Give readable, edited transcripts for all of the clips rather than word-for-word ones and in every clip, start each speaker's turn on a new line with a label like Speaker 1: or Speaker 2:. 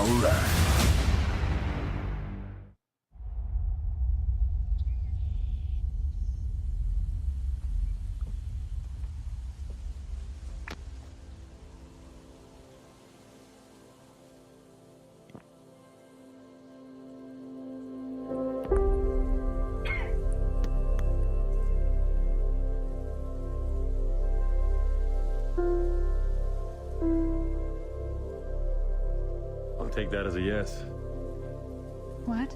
Speaker 1: Alright.
Speaker 2: Take that as a yes.
Speaker 3: What?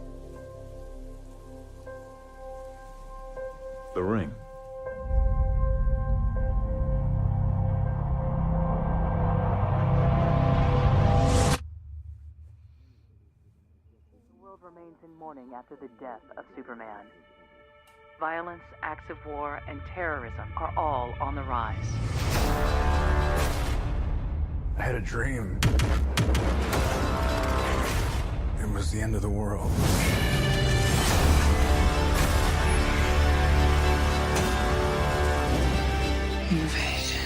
Speaker 2: The ring.
Speaker 4: The world remains in mourning after the death of Superman. Violence, acts of war, and terrorism are all on the rise.
Speaker 1: I had a dream. It was the end of the world.
Speaker 3: Invasion.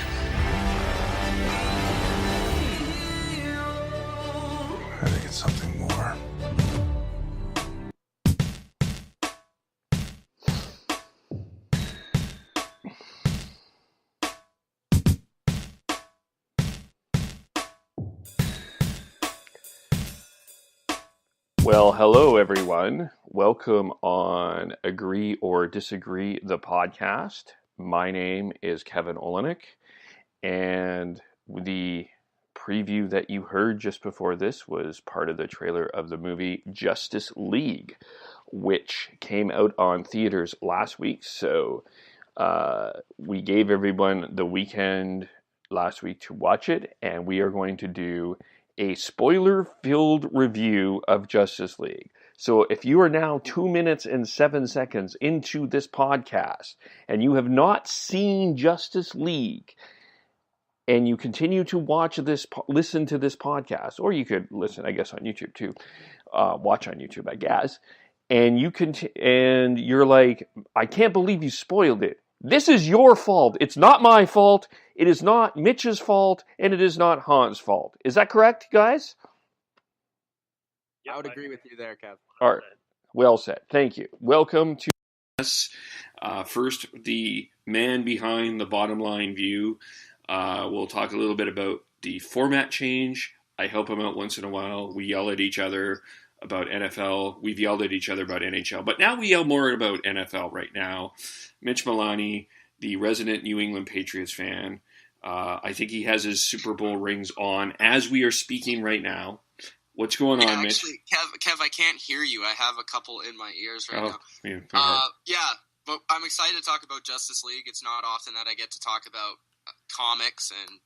Speaker 1: I think it's something more.
Speaker 5: Well, hello everyone. Welcome on Agree or Disagree, the podcast. My name is Kevin Olenick, and the preview that you heard just before this was part of the trailer of the movie Justice League, which came out on theaters last week. So we gave everyone the weekend last week to watch it, and we are going to do a spoiler-filled review of Justice League. So if you are now 2 minutes and 7 seconds into this podcast and you have not seen Justice League and you continue to listen to this podcast, or you could listen, I guess, on YouTube too, watch on YouTube, I guess, and and you're like, I can't believe you spoiled it. This is your fault. It's not my fault. It is not Mitch's fault, and it is not Han's fault. Is that correct, guys?
Speaker 6: Yeah, I would agree with you there, Kev.
Speaker 5: All right. Well said. Thank you. Welcome to us. First, the man behind the bottom line view. We'll talk a little bit about the format change. I help him out once in a while. We yell at each other about NFL. We've yelled at each other about NHL. But now we yell more about NFL right now. Mitch Milani, the resident New England Patriots fan. I think he has his Super Bowl rings on as we are speaking right now. What's going on, Mitch?
Speaker 6: Actually, Kev, I can't hear you. I have a couple in my ears right now.
Speaker 5: Yeah,
Speaker 6: but I'm excited to talk about Justice League. It's not often that I get to talk about comics and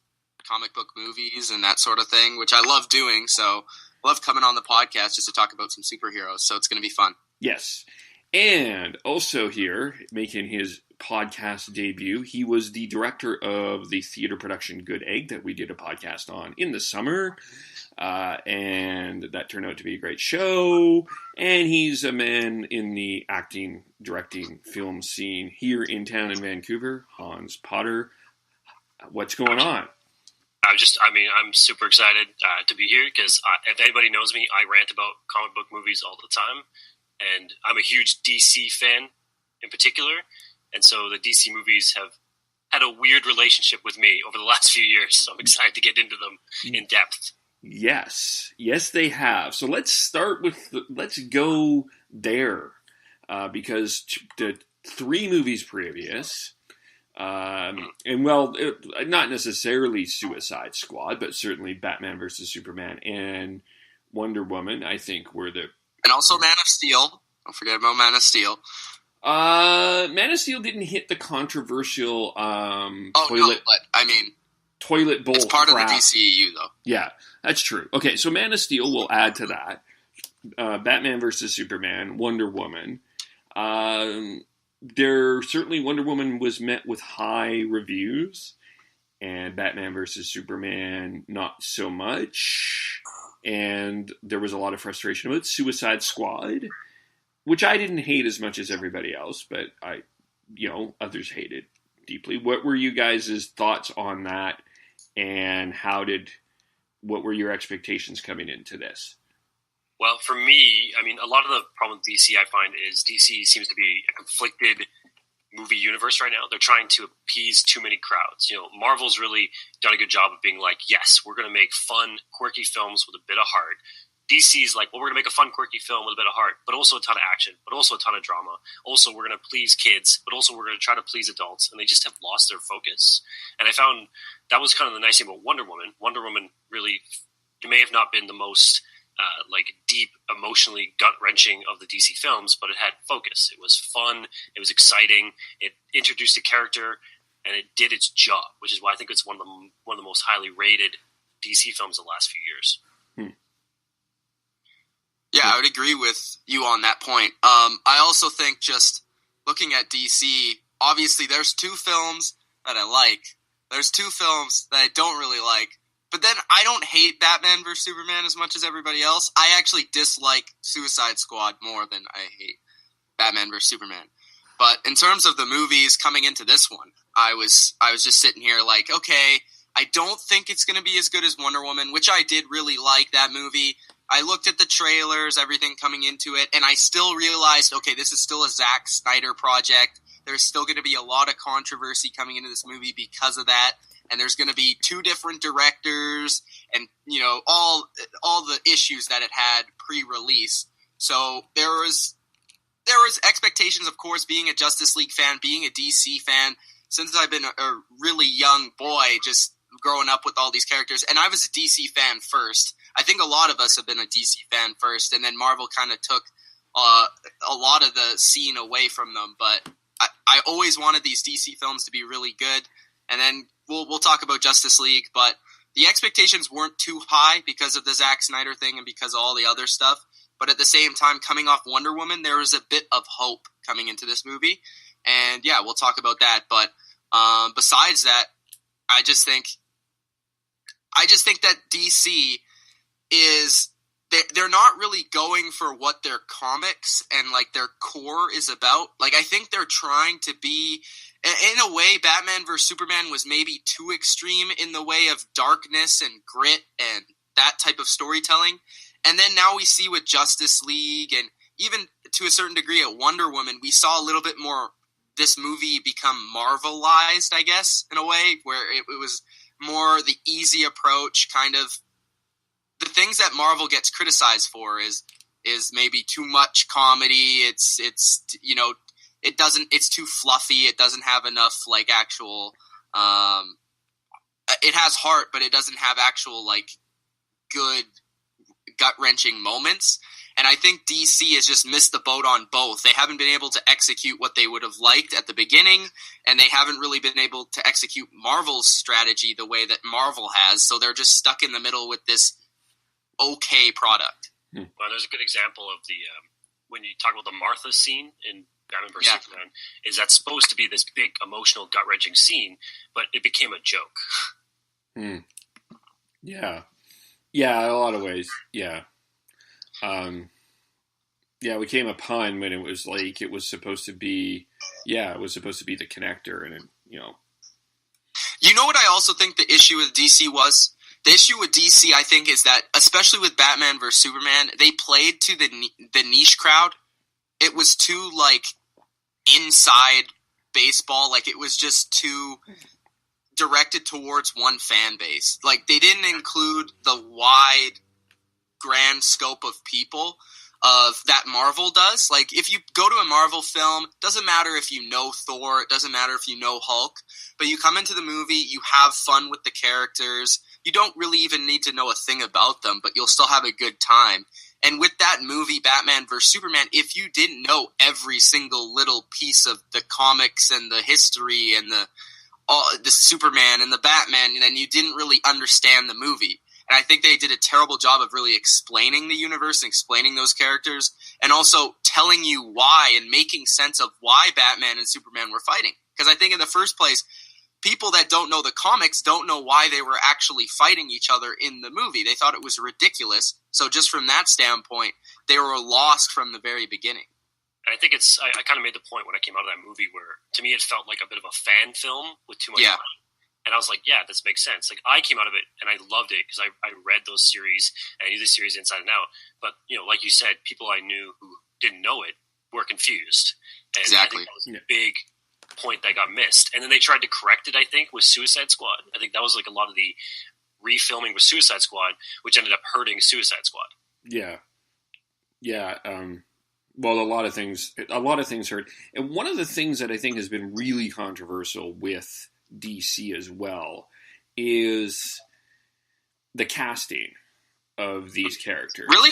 Speaker 6: comic book movies and that sort of thing, which I love doing. So I love coming on the podcast just to talk about some superheroes. So it's going to be fun.
Speaker 5: Yes. And also here, making his podcast debut, he was the director of the theater production Good Egg that we did a podcast on in the summer. And that turned out to be a great show. And he's a man in the acting, directing, film scene here in town in Vancouver. Hans Potter. What's going on?
Speaker 7: I'm super excited to be here because if anybody knows me, I rant about comic book movies all the time. And I'm a huge DC fan in particular. And so the DC movies have had a weird relationship with me over the last few years. So I'm excited to get into them in depth.
Speaker 5: Yes, they have. So let's go there because the three movies previous, not necessarily Suicide Squad, but certainly Batman versus Superman and Wonder Woman, I think were the...
Speaker 6: And also Man of Steel. Don't forget about Man of Steel.
Speaker 5: Man of Steel didn't hit the controversial toilet bowl.
Speaker 6: It's part
Speaker 5: crap.
Speaker 6: of the DCEU, though.
Speaker 5: Yeah, that's true. Okay, so Man of Steel will add to that. Batman versus Superman, Wonder Woman. Certainly Wonder Woman was met with high reviews, and Batman versus Superman not so much. And there was a lot of frustration about Suicide Squad, which I didn't hate as much as everybody else, but others hated deeply. What were you guys' thoughts on that, and what were your expectations coming into this?
Speaker 7: Well, for me, I mean, a lot of the problem with DC, I find, is DC seems to be a conflicted movie universe right now. They're trying to appease too many crowds. Marvel's really done a good job of being like, yes, we're going to make fun, quirky films with a bit of heart. DC's like, well, we're going to make a fun, quirky film with a bit of heart, but also a ton of action, but also a ton of drama. Also, we're going to please kids, but also we're going to try to please adults. And they just have lost their focus. And I found that was kind of the nice thing about Wonder Woman. Wonder Woman really, it may have not been the most deep, emotionally gut-wrenching of the DC films, but it had focus. It was fun. It was exciting. It introduced a character, and it did its job, which is why I think it's one of the most highly rated DC films of the last few years.
Speaker 6: Yeah, I would agree with you on that point. I also think just looking at DC, obviously there's 2 films that I like. There's 2 films that I don't really like. But then I don't hate Batman vs. Superman as much as everybody else. I actually dislike Suicide Squad more than I hate Batman vs. Superman. But in terms of the movies coming into this one, I was just sitting here like, okay, I don't think it's going to be as good as Wonder Woman, which I did really like that movie. I looked at the trailers, everything coming into it, and I still realized, okay, this is still a Zack Snyder project. There's still going to be a lot of controversy coming into this movie because of that. And there's going to be 2 different directors and, all the issues that it had pre-release. So there was expectations, of course, being a Justice League fan, being a DC fan, since I've been a really young boy, just growing up with all these characters. And I was a DC fan first. I think a lot of us have been a DC fan first, and then Marvel kind of took a lot of the scene away from them. But I always wanted these DC films to be really good. And then we'll talk about Justice League, but the expectations weren't too high because of the Zack Snyder thing and because of all the other stuff. But at the same time, coming off Wonder Woman, there was a bit of hope coming into this movie. And yeah, we'll talk about that. But besides that, I just think that DC is they're not really going for what their comics and like their core is about. Like, I think they're trying to be, in a way, Batman vs. Superman was maybe too extreme in the way of darkness and grit and that type of storytelling. And then now we see with Justice League and even to a certain degree at Wonder Woman, we saw a little bit more this movie become Marvelized, I guess, in a way, where it was more the easy approach, kind of. The things that Marvel gets criticized for is maybe too much comedy. It's too fluffy. It doesn't have enough like actual. It has heart, but it doesn't have actual like good gut-wrenching moments. And I think DC has just missed the boat on both. They haven't been able to execute what they would have liked at the beginning, and they haven't really been able to execute Marvel's strategy the way that Marvel has. So they're just stuck in the middle with this okay product.
Speaker 7: Well, there's a good example of the when you talk about the Martha scene in Batman vs. Superman, is that supposed to be this big emotional gut-wrenching scene, but it became a joke.
Speaker 5: Yeah, in a lot of ways, yeah. It became a pun when it was like it was supposed to be. Yeah, it was supposed to be the connector, and
Speaker 6: You know what I also think the issue with DC was? The issue with DC, I think, is that, especially with Batman vs. Superman, they played to the niche crowd. It was too, like, inside baseball. Like, it was just too directed towards one fan base. Like, they didn't include the wide, grand scope of people of that Marvel does. Like, if you go to a Marvel film, doesn't matter if you know Thor, it doesn't matter if you know Hulk, but you come into the movie, you have fun with the characters. You don't really even need to know a thing about them, but you'll still have a good time. And with that movie, Batman vs. Superman, if you didn't know every single little piece of the comics and the history and the Superman and the Batman, then you didn't really understand the movie. And I think they did a terrible job of really explaining the universe and explaining those characters and also telling you why and making sense of why Batman and Superman were fighting. Because I think in the first place, people that don't know the comics don't know why they were actually fighting each other in the movie. They thought it was ridiculous. So just from that standpoint, they were lost from the very beginning.
Speaker 7: And I think I kind of made the point when I came out of that movie where, to me, it felt like a bit of a fan film with too much money. And I was like, yeah, this makes sense. Like, I came out of it and I loved it because I read those series and I knew the series inside and out. But, like you said, people I knew who didn't know it were confused. And
Speaker 6: Exactly.
Speaker 7: I think that was a big point that got missed. And then they tried to correct it, I think, with Suicide Squad. I think that was like a lot of the refilming with Suicide Squad, which ended up hurting Suicide Squad.
Speaker 5: Yeah. Well, a lot of things hurt. And one of the things that I think has been really controversial with DC as well is the casting of these characters.
Speaker 6: Really?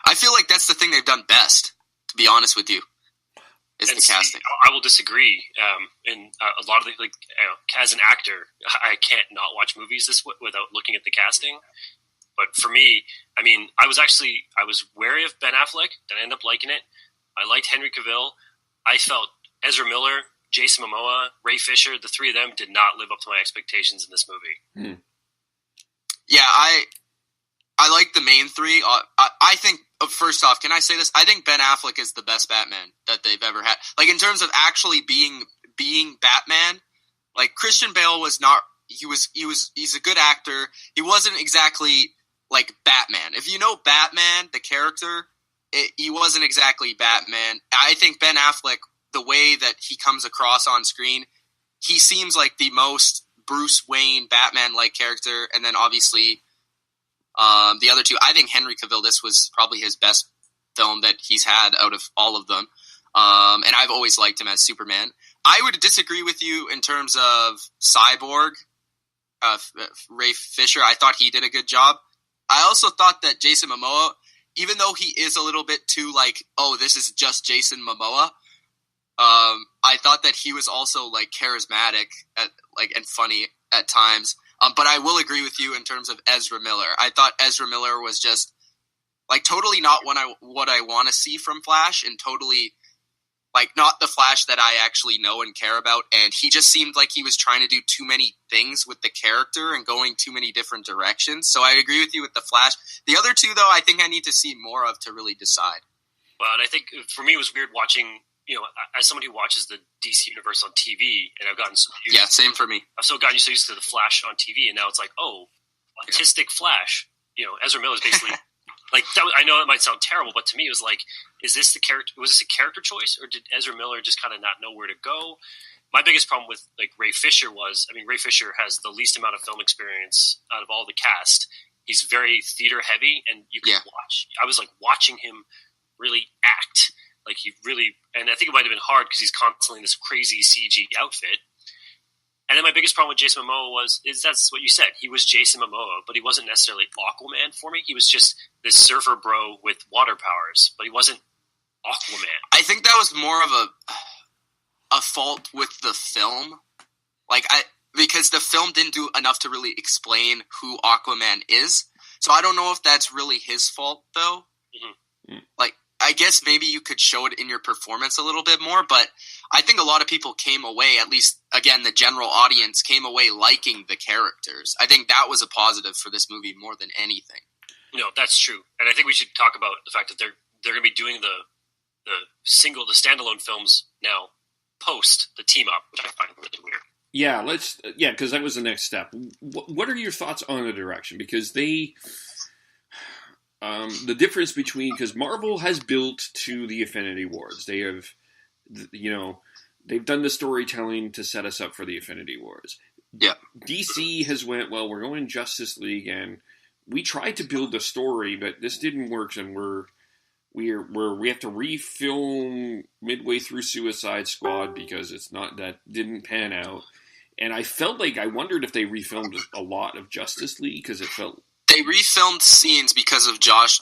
Speaker 6: I feel like that's the thing they've done best, to be honest with you, is the casting.
Speaker 7: I will disagree. In a lot of the, as an actor, I can't not watch movies without looking at the casting. But for me, I mean, I was wary of Ben Affleck, then I ended up liking it. I liked Henry Cavill. I felt Ezra Miller, Jason Momoa, Ray Fisher, the three of them did not live up to my expectations in this movie.
Speaker 6: Yeah, I like the main three. I think, first off, can I say this? I think Ben Affleck is the best Batman that they've ever had. Like, in terms of actually being Batman, like, Christian Bale was not, he's a good actor. He wasn't exactly like Batman. If you know Batman, the character, he wasn't exactly Batman. I think Ben Affleck, the way that he comes across on screen, he seems like the most Bruce Wayne Batman-like character. And then obviously the other two, I think Henry Cavill, this was probably his best film that he's had out of all of them. And I've always liked him as Superman. I would disagree with you in terms of Cyborg, Ray Fisher. I thought he did a good job. I also thought that Jason Momoa, even though he is a little bit too like, oh, this is just Jason Momoa, I thought that he was also like charismatic and funny at times. But I will agree with you in terms of Ezra Miller. I thought Ezra Miller was just like totally not what I want to see from Flash, and totally like not the Flash that I actually know and care about. And he just seemed like he was trying to do too many things with the character and going too many different directions. So I agree with you with the Flash. The other two, though, I think I need to see more of to really decide.
Speaker 7: Well, and I think for me it was weird watching, as somebody who watches the DC universe on TV, and I've gotten so used.
Speaker 6: Yeah, same for me.
Speaker 7: I've so gotten so used to the Flash on TV, and now it's like, oh, autistic Flash. Ezra Miller is basically like that. I know it might sound terrible, but to me it was like, is this the character? Was this a character choice, or did Ezra Miller just kind of not know where to go? My biggest problem with like Ray Fisher was, Ray Fisher has the least amount of film experience out of all the cast. He's very theater heavy, and you can watch. I was like watching him really act. Like he really, and I think it might have been hard because he's constantly in this crazy CG outfit. And then my biggest problem with Jason Momoa that's what you said. He was Jason Momoa, but he wasn't necessarily Aquaman for me. He was just this surfer bro with water powers, but he wasn't Aquaman.
Speaker 6: I think that was more of a fault with the film. Because the film didn't do enough to really explain who Aquaman is. So I don't know if that's really his fault, though. Mm-hmm. Like, I guess maybe you could show it in your performance a little bit more, but I think a lot of people came away, at least, again, the general audience came away liking the characters. I think that was a positive for this movie more than anything.
Speaker 7: That's true. And I think we should talk about the fact that they're going to be doing the standalone films now post the team up, which I find really weird.
Speaker 5: Yeah, because that was the next step. What are your thoughts on the direction? Because the difference between, because Marvel has built to the Infinity Wars. They have, they've done the storytelling to set us up for the Infinity Wars.
Speaker 6: Yeah.
Speaker 5: DC has went, well, we're going Justice League, and we tried to build a story, but this didn't work, and we have to refilm midway through Suicide Squad because that didn't pan out. And I felt like I wondered if they refilmed a lot of Justice League because it felt
Speaker 6: they refilmed scenes because of Joss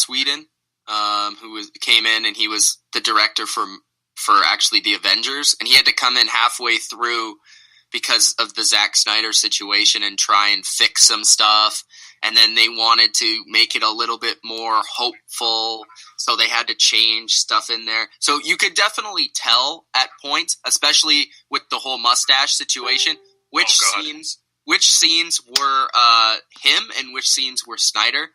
Speaker 6: Whedon, who came in and he was the director for actually the Avengers, and he had to come in halfway through because of the Zack Snyder situation and try and fix some stuff. And then they wanted to make it a little bit more hopeful, so they had to change stuff in there. So you could definitely tell at points, especially with the whole mustache situation, which scenes were him and which scenes were Snyder,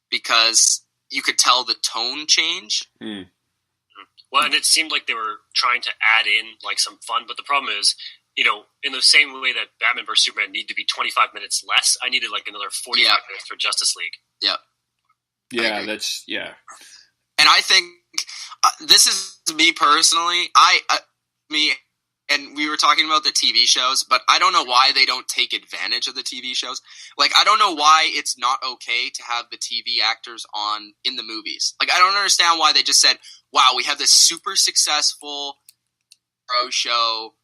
Speaker 6: because you could tell the tone change.
Speaker 7: Well, and it seemed like they were trying to add in like some fun, but the problem is in the same way that Batman vs Superman needed to be 25 minutes less, I needed like another 45 minutes for Justice League.
Speaker 6: Yep.
Speaker 5: Yeah,
Speaker 6: And I think this is me personally. And we were talking about the TV shows, but I don't know why they don't take advantage of the TV shows. Like, I don't know why it's not okay to have the TV actors on in the movies. Like, I don't understand why they just said, wow, we have this super successful pro show.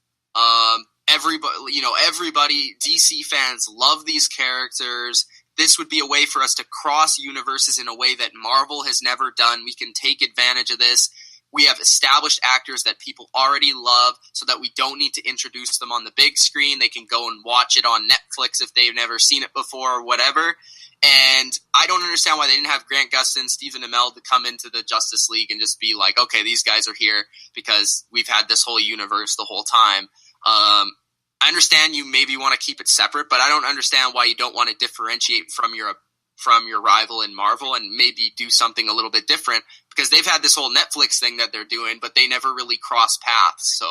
Speaker 6: Everybody, DC fans love these characters. This would be a way for us to cross universes in a way that Marvel has never done. We can take advantage of this. We have established actors that people already love so that we don't need to introduce them on the big screen. They can go and watch it on Netflix if they've never seen it before or whatever. And I don't understand why they didn't have Grant Gustin, Stephen Amell to come into the Justice League and just be like, okay, these guys are here because we've had this whole universe the whole time. I understand you maybe want to keep it separate, but I don't understand why you don't want to differentiate from your rival in Marvel and maybe do something a little bit different, because they've had this whole Netflix thing that they're doing, but they never really cross paths. So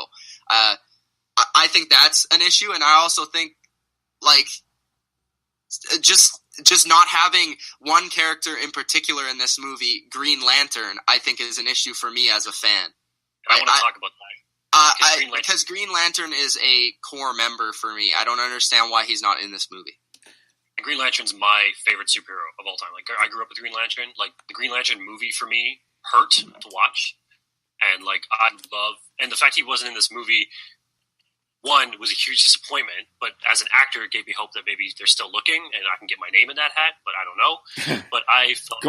Speaker 6: I think that's an issue, and I also think like just not having one character in particular in this movie, Green Lantern, I think is an issue for me as a fan.
Speaker 7: I want to talk about that.
Speaker 6: Because Green Lantern is a core member for me. I don't understand why he's not in this movie.
Speaker 7: Green Lantern's my favorite superhero of all time. Like, I grew up with Green Lantern. Like, the Green Lantern movie for me hurt to watch. And, and the fact he wasn't in this movie, one, was a huge disappointment. But as an actor, it gave me hope that maybe they're still looking and I can get my name in that hat. But I don't know. But I felt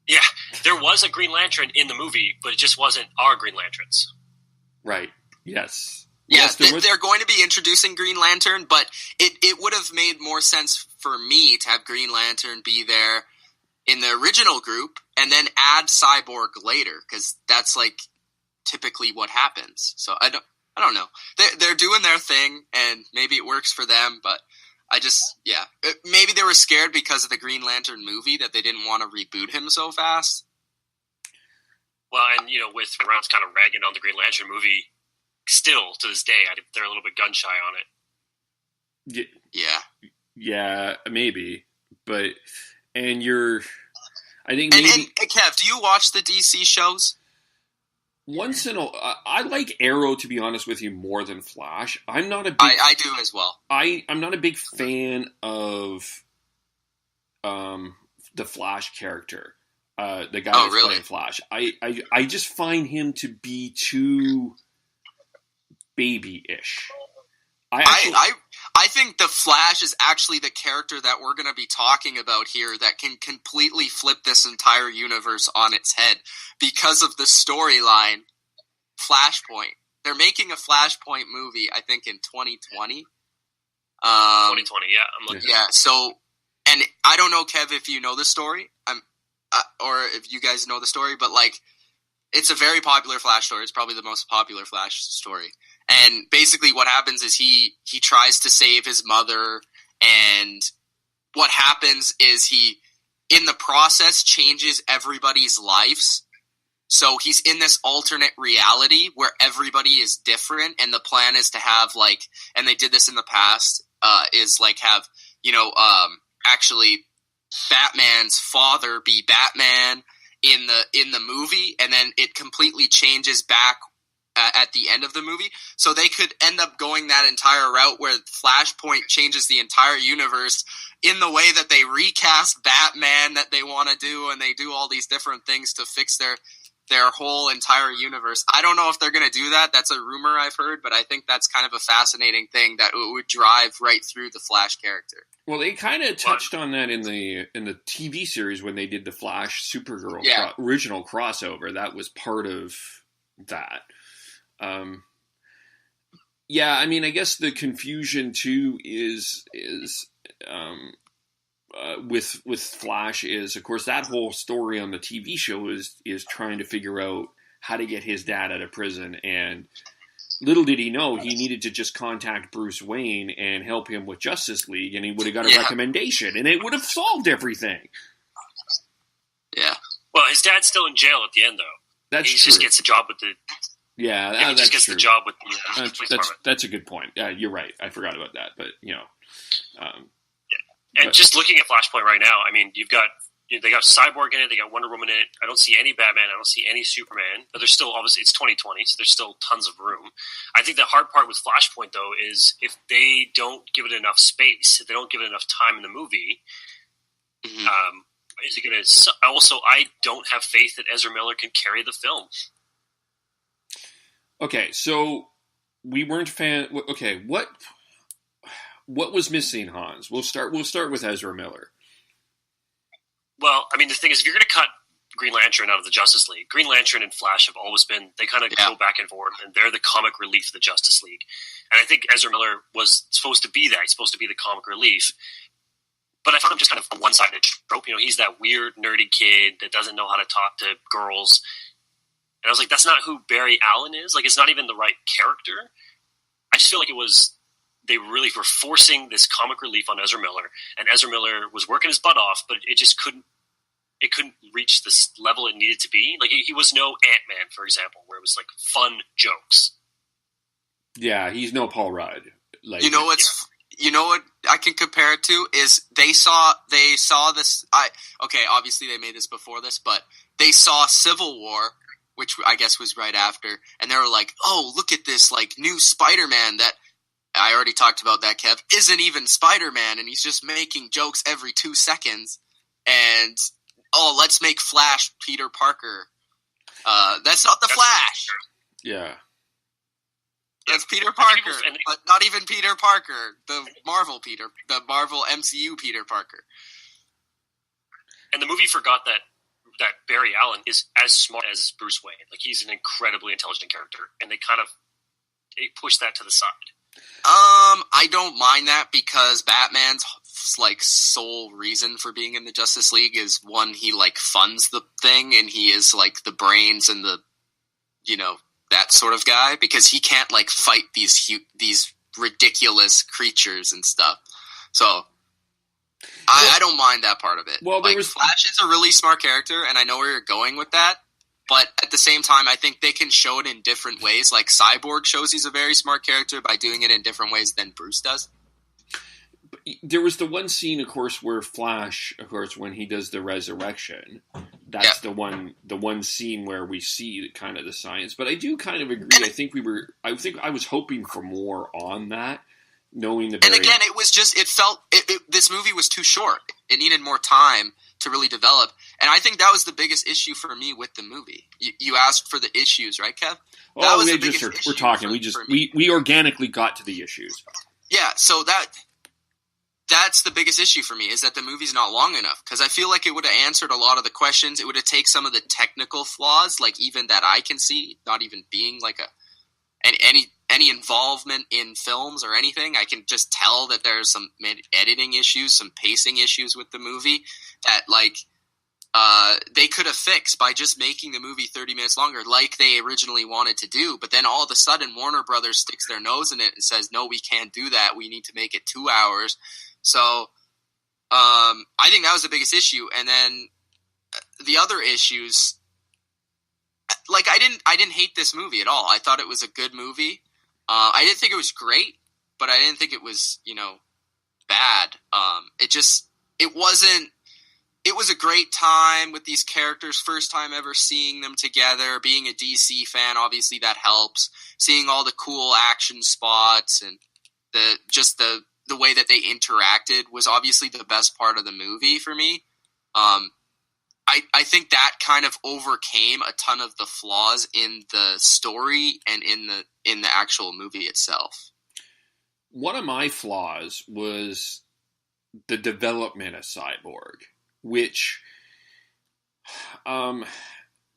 Speaker 7: yeah, there was a Green Lantern in the movie, but it just wasn't our Green Lanterns.
Speaker 5: Right. Yes.
Speaker 6: Yeah, they're going to be introducing Green Lantern, but it would have made more sense for me to have Green Lantern be there in the original group and then add Cyborg later, because that's like typically what happens. So I don't know. They're doing their thing, and maybe it works for them, but maybe they were scared because of the Green Lantern movie that they didn't want to reboot him so fast.
Speaker 7: Well, and with Ron's kind of ragging on the Green Lantern movie, still to this day, they're a little bit gun shy on it.
Speaker 5: Yeah, maybe, but I think
Speaker 6: maybe.
Speaker 5: And
Speaker 6: Kev, do you watch the DC shows?
Speaker 5: Once in a, I like Arrow, to be honest with you, more than Flash. I'm not a big.
Speaker 6: I do as well.
Speaker 5: I'm not a big fan of, the Flash character, the guy that's playing Flash. I just find him to be too baby-ish.
Speaker 6: I think the Flash is actually the character that we're going to be talking about here that can completely flip this entire universe on its head because of the storyline. Flashpoint. They're making a Flashpoint movie, I think, in 2020.
Speaker 7: 2020, yeah. I'm looking.
Speaker 6: Yeah, so, and I don't know, Kev, if you know the story, or if you guys know the story, but it's a very popular Flash story. It's probably the most popular Flash story. And basically what happens is he tries to save his mother, and what happens is he, in the process, changes everybody's lives. So he's in this alternate reality where everybody is different, and the plan is to have, and they did this in the past, have, actually Batman's father be Batman in the movie, and then it completely changes back at the end of the movie. So they could end up going that entire route where Flashpoint changes the entire universe in the way that they recast Batman that they want to do, and they do all these different things to fix their whole entire universe. I don't know if they're going to do that. That's a rumor I've heard, but I think that's kind of a fascinating thing that would drive right through the Flash character.
Speaker 5: Well, they kind of touched on that in the TV series when they did the Flash Supergirl original crossover. That was part of that. I mean, I guess the confusion too is with Flash is, of course, that whole story on the TV show is trying to figure out how to get his dad out of prison, and little did he know he needed to just contact Bruce Wayne and help him with Justice League, and he would have got a recommendation, and it would have solved everything.
Speaker 6: Yeah.
Speaker 7: Well, his dad's still in jail at the end, though.
Speaker 5: That's
Speaker 7: he
Speaker 5: true.
Speaker 7: Just gets a job with the
Speaker 5: Yeah,
Speaker 7: he
Speaker 5: that's
Speaker 7: just gets
Speaker 5: true.
Speaker 7: the job with the police department.
Speaker 5: That's a good point. Yeah, you're right. I forgot about that. But
Speaker 7: And just looking at Flashpoint right now, I mean, they got Cyborg in it, they got Wonder Woman in it. I don't see any Batman, I don't see any Superman, but there's still, obviously, it's 2020, so there's still tons of room. I think the hard part with Flashpoint, though, is if they don't give it enough space, if they don't give it enough time in the movie, is it going to... Also, I don't have faith that Ezra Miller can carry the film.
Speaker 5: Okay, so we weren't fan... Okay, what was missing, Hans? We'll start with Ezra Miller.
Speaker 7: Well, I mean, the thing is, if you're going to cut Green Lantern out of the Justice League, Green Lantern and Flash have always been, they kind of go back and forth, and they're the comic relief of the Justice League. And I think Ezra Miller was supposed to be that. He's supposed to be the comic relief. But I found him just kind of a one-sided trope. You know, he's that weird, nerdy kid that doesn't know how to talk to girls. And I was like, that's not who Barry Allen is. Like, it's not even the right character. I just feel like they really were forcing this comic relief on Ezra Miller, and Ezra Miller was working his butt off, but it just couldn't reach this level it needed to be. Like, he was no Ant-Man, for example, where it was like fun jokes. Yeah,
Speaker 5: he's no Paul Rudd. Like,
Speaker 6: you know what I can compare it to is they saw this. Obviously they made this before this, but they saw Civil War, which I guess was right after, and they were like, "Oh, look at this like new Spider-Man that." I already talked about that, Kev, isn't even Spider-Man, and he's just making jokes every 2 seconds. And, let's make Flash Peter Parker. That's not the Flash.
Speaker 5: Yeah.
Speaker 6: That's Peter Parker, but not even Peter Parker, the Marvel MCU Peter Parker.
Speaker 7: And the movie forgot that Barry Allen is as smart as Bruce Wayne. Like, he's an incredibly intelligent character, and they pushed that to the side.
Speaker 6: I don't mind that because Batman's like sole reason for being in the Justice League is one, he like funds the thing and he is like the brains and the, that sort of guy, because he can't like fight these ridiculous creatures and stuff. So I don't mind that part of it.
Speaker 5: Well,
Speaker 6: Flash is a really smart character, and I know where you're going with that. But at the same time, I think they can show it in different ways. Like Cyborg shows he's a very smart character by doing it in different ways than Bruce does.
Speaker 5: There was the one scene, of course, where Flash, of course, when he does the resurrection, that's the one scene where we see kind of the science. But I do kind of agree. I think I was hoping for more on that, knowing the.
Speaker 6: And again, it was just this movie was too short. It needed more time to really develop. And I think that was the biggest issue for me with the movie. You asked for the issues, right, Kev? That was the biggest issue.
Speaker 5: We're talking. We organically got to the issues.
Speaker 6: Yeah, so that's the biggest issue for me, is that the movie's not long enough. Because I feel like it would have answered a lot of the questions. It would have taken some of the technical flaws, like even that I can see, not even being like any involvement in films or anything. I can just tell that there's some editing issues, some pacing issues with the movie that they could have fixed by just making the movie 30 minutes longer, like they originally wanted to do. But then all of a sudden, Warner Brothers sticks their nose in it and says, "No, we can't do that. We need to make it 2 hours." So I think that was the biggest issue. And then the other issues, like I didn't hate this movie at all. I thought it was a good movie. I didn't think it was great, but I didn't think it was, bad. It was a great time with these characters, first time ever seeing them together. Being a DC fan, obviously that helps. Seeing all the cool action spots and the way that they interacted was obviously the best part of the movie for me. I think that kind of overcame a ton of the flaws in the story and in the actual movie itself.
Speaker 5: One of my flaws was the development of Cyborg, which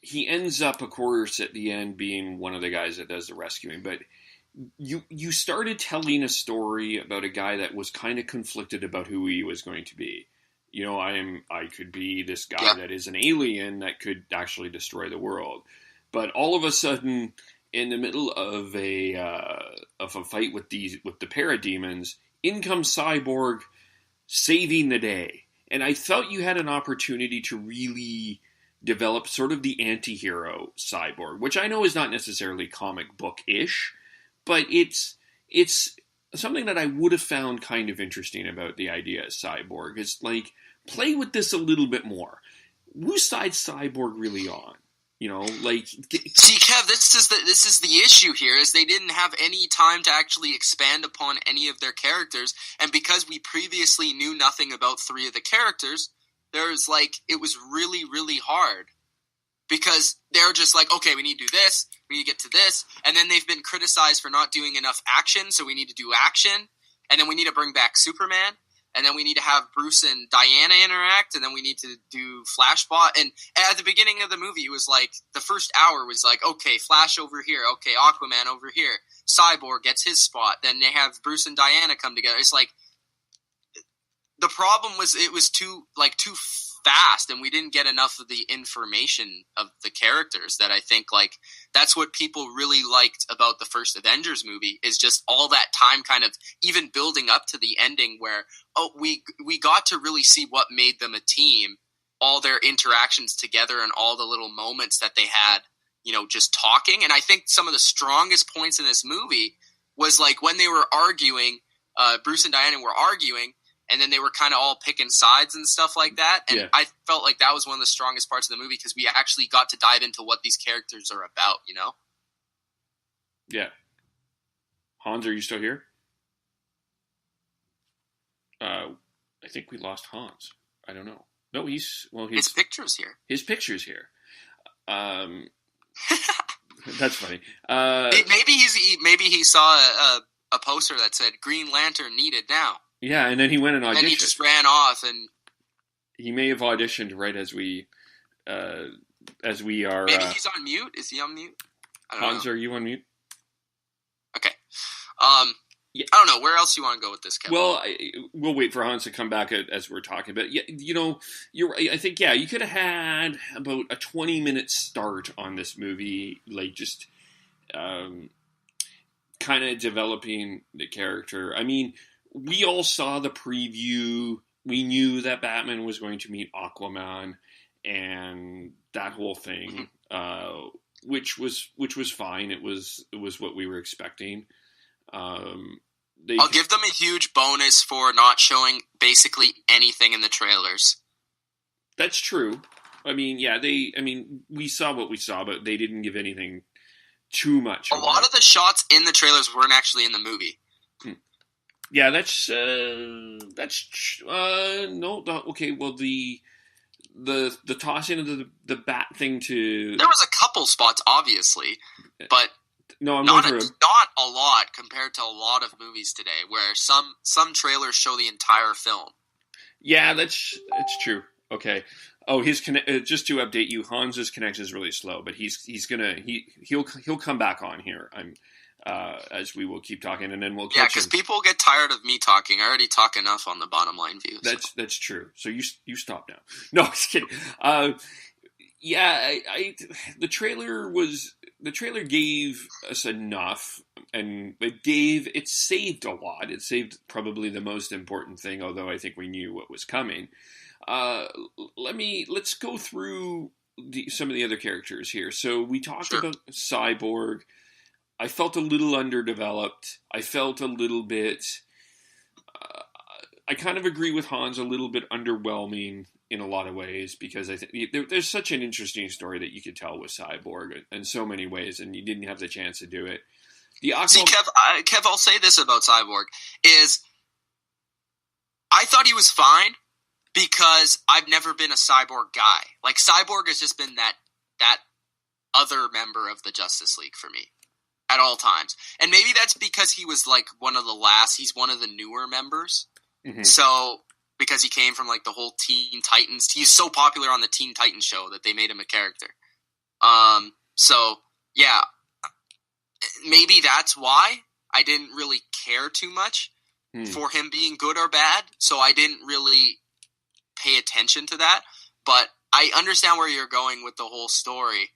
Speaker 5: he ends up, of course, at the end being one of the guys that does the rescuing. But you started telling a story about a guy that was kind of conflicted about who he was going to be. I could be this guy that is an alien that could actually destroy the world. But all of a sudden, in the middle of a fight with the parademons, in comes Cyborg saving the day. And I felt you had an opportunity to really develop sort of the anti-hero Cyborg, which I know is not necessarily comic book-ish, but it's something that I would have found kind of interesting about the idea of Cyborg. Is like, play with this a little bit more. Whose side's Cyborg really on? You know, like...
Speaker 6: See, Kev, this is the issue here, is they didn't have any time to actually expand upon any of their characters, and because we previously knew nothing about 3 of the characters, it was really, really hard. Because they're just like, okay, we need to do this, we need to get to this, and then they've been criticized for not doing enough action, so we need to do action, and then we need to bring back Superman, and then we need to have Bruce and Diana interact, and then we need to do Flashbot. And at the beginning of the movie, it was like, the first hour was like, okay, Flash over here, okay, Aquaman over here, Cyborg gets his spot, then they have Bruce and Diana come together. It's like, the problem was it was too fast, and we didn't get enough of the information of the characters. That I think, like, that's what people really liked about the first Avengers movie, is just all that time kind of even building up to the ending where, we got to really see what made them a team, all their interactions together and all the little moments that they had, you know, just talking. And I think some of the strongest points in this movie was like when they were arguing, Bruce and Diana were arguing, and then they were kind of all picking sides and stuff like that. And I felt like that was one of the strongest parts of the movie, because we actually got to dive into what these characters are about, you know?
Speaker 5: Yeah. Hans, are you still here? I think we lost Hans. I don't know. No, his
Speaker 6: picture's here.
Speaker 5: His picture's here. That's funny.
Speaker 6: Maybe he saw a poster that said "Green Lantern needed now."
Speaker 5: Yeah, and then he went and auditioned. And then
Speaker 6: he just ran off, and
Speaker 5: he may have auditioned right as we are.
Speaker 6: Maybe he's on mute. Is he on mute? I don't
Speaker 5: Hans,
Speaker 6: know.
Speaker 5: are you on mute?
Speaker 6: Okay.
Speaker 5: Yeah.
Speaker 6: I don't know. Where else do you want to go with this, Kevin?
Speaker 5: Well, we'll wait for Hans to come back as we're talking. But yeah, you know, you're right. I think you could have had about a 20-minute start on this movie, like just kind of developing the character. I mean, we all saw the preview. We knew that Batman was going to meet Aquaman and that whole thing, which was fine. It was what we were expecting. I'll
Speaker 6: give them a huge bonus for not showing basically anything in the trailers.
Speaker 5: That's true. I mean, we saw what we saw, but they didn't give anything too much.
Speaker 6: A lot of the shots in the trailers weren't actually in the movie.
Speaker 5: Yeah, that's no. Okay, well, the tossing of the bat thing to...
Speaker 6: There was a couple spots, obviously, but
Speaker 5: no, I'm
Speaker 6: not
Speaker 5: not
Speaker 6: a lot compared to a lot of movies today, where some trailers show the entire film.
Speaker 5: Yeah, that's true. Okay. Oh, just to update you, Hans's connection is really slow, but he'll come back on here. As we will keep talking, and then we'll catch him.
Speaker 6: Yeah, because people get tired of me talking. I already talk enough on the Bottom Line View. So.
Speaker 5: That's true. So you stop now. No, I'm just kidding. The trailer gave us enough, and it saved a lot. It saved probably the most important thing, although I think we knew what was coming. Let's go through some of the other characters here. So we talked about Cyborg. I felt a little underdeveloped. I felt a little bit... I kind of agree with Hans, a little bit underwhelming in a lot of ways, because I think there's such an interesting story that you could tell with Cyborg in so many ways, and you didn't have the chance to do it.
Speaker 6: See, Kev, I'll say this about Cyborg, is I thought he was fine because I've never been a Cyborg guy. Like, Cyborg has just been that other member of the Justice League for me. At all times. And maybe that's because he was like he's one of the newer members. Mm-hmm. So, because he came from like the whole Teen Titans, he's so popular on the Teen Titans show that they made him a character. So yeah, maybe that's why I didn't really care too much for him being good or bad. So I didn't really pay attention to that, but I understand where you're going with the whole story.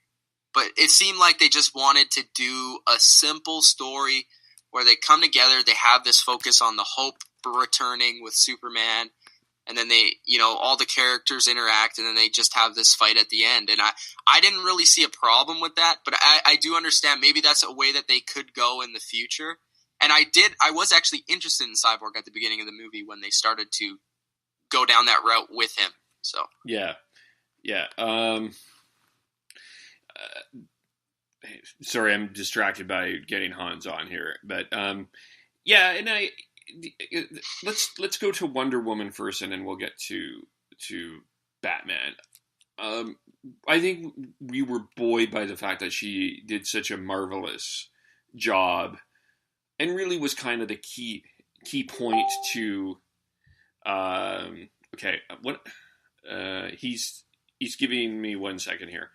Speaker 6: But it seemed like they just wanted to do a simple story where they come together, they have this focus on the Hope returning with Superman, and then they, all the characters interact, and then they just have this fight at the end. And I didn't really see a problem with that, but I do understand maybe that's a way that they could go in the future. And I was actually interested in Cyborg at the beginning of the movie when they started to go down that route with him. So
Speaker 5: yeah. Sorry, I'm distracted by getting Hans on here, but and let's go to Wonder Woman first, and then we'll get to Batman. I think we were buoyed by the fact that she did such a marvelous job, and really was kind of the key point to. He's giving me 1 second here.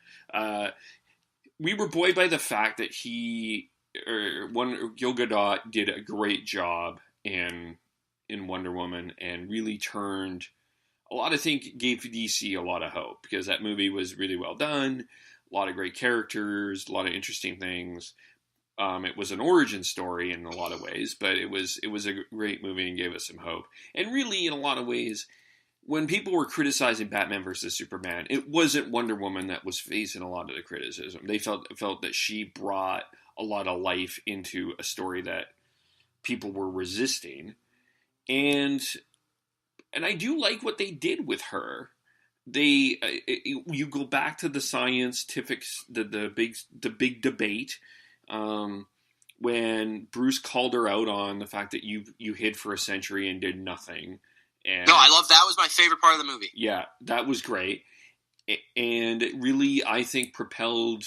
Speaker 5: We were buoyed by the fact that Gal Gadot did a great job in Wonder Woman, and really turned gave DC a lot of hope, because that movie was really well done, a lot of great characters, a lot of interesting things. It was an origin story in a lot of ways, but it was a great movie and gave us some hope. And really, in a lot of ways, when people were criticizing Batman versus Superman, it wasn't Wonder Woman that was facing a lot of the criticism. They felt that she brought a lot of life into a story that people were resisting. And I do like what they did with her. You go back to the scientifics, the big debate, when Bruce called her out on the fact that you hid for a century and did nothing. And
Speaker 6: no, I love that. Was my favorite part of the movie.
Speaker 5: Yeah, that was great, and it really, I think, propelled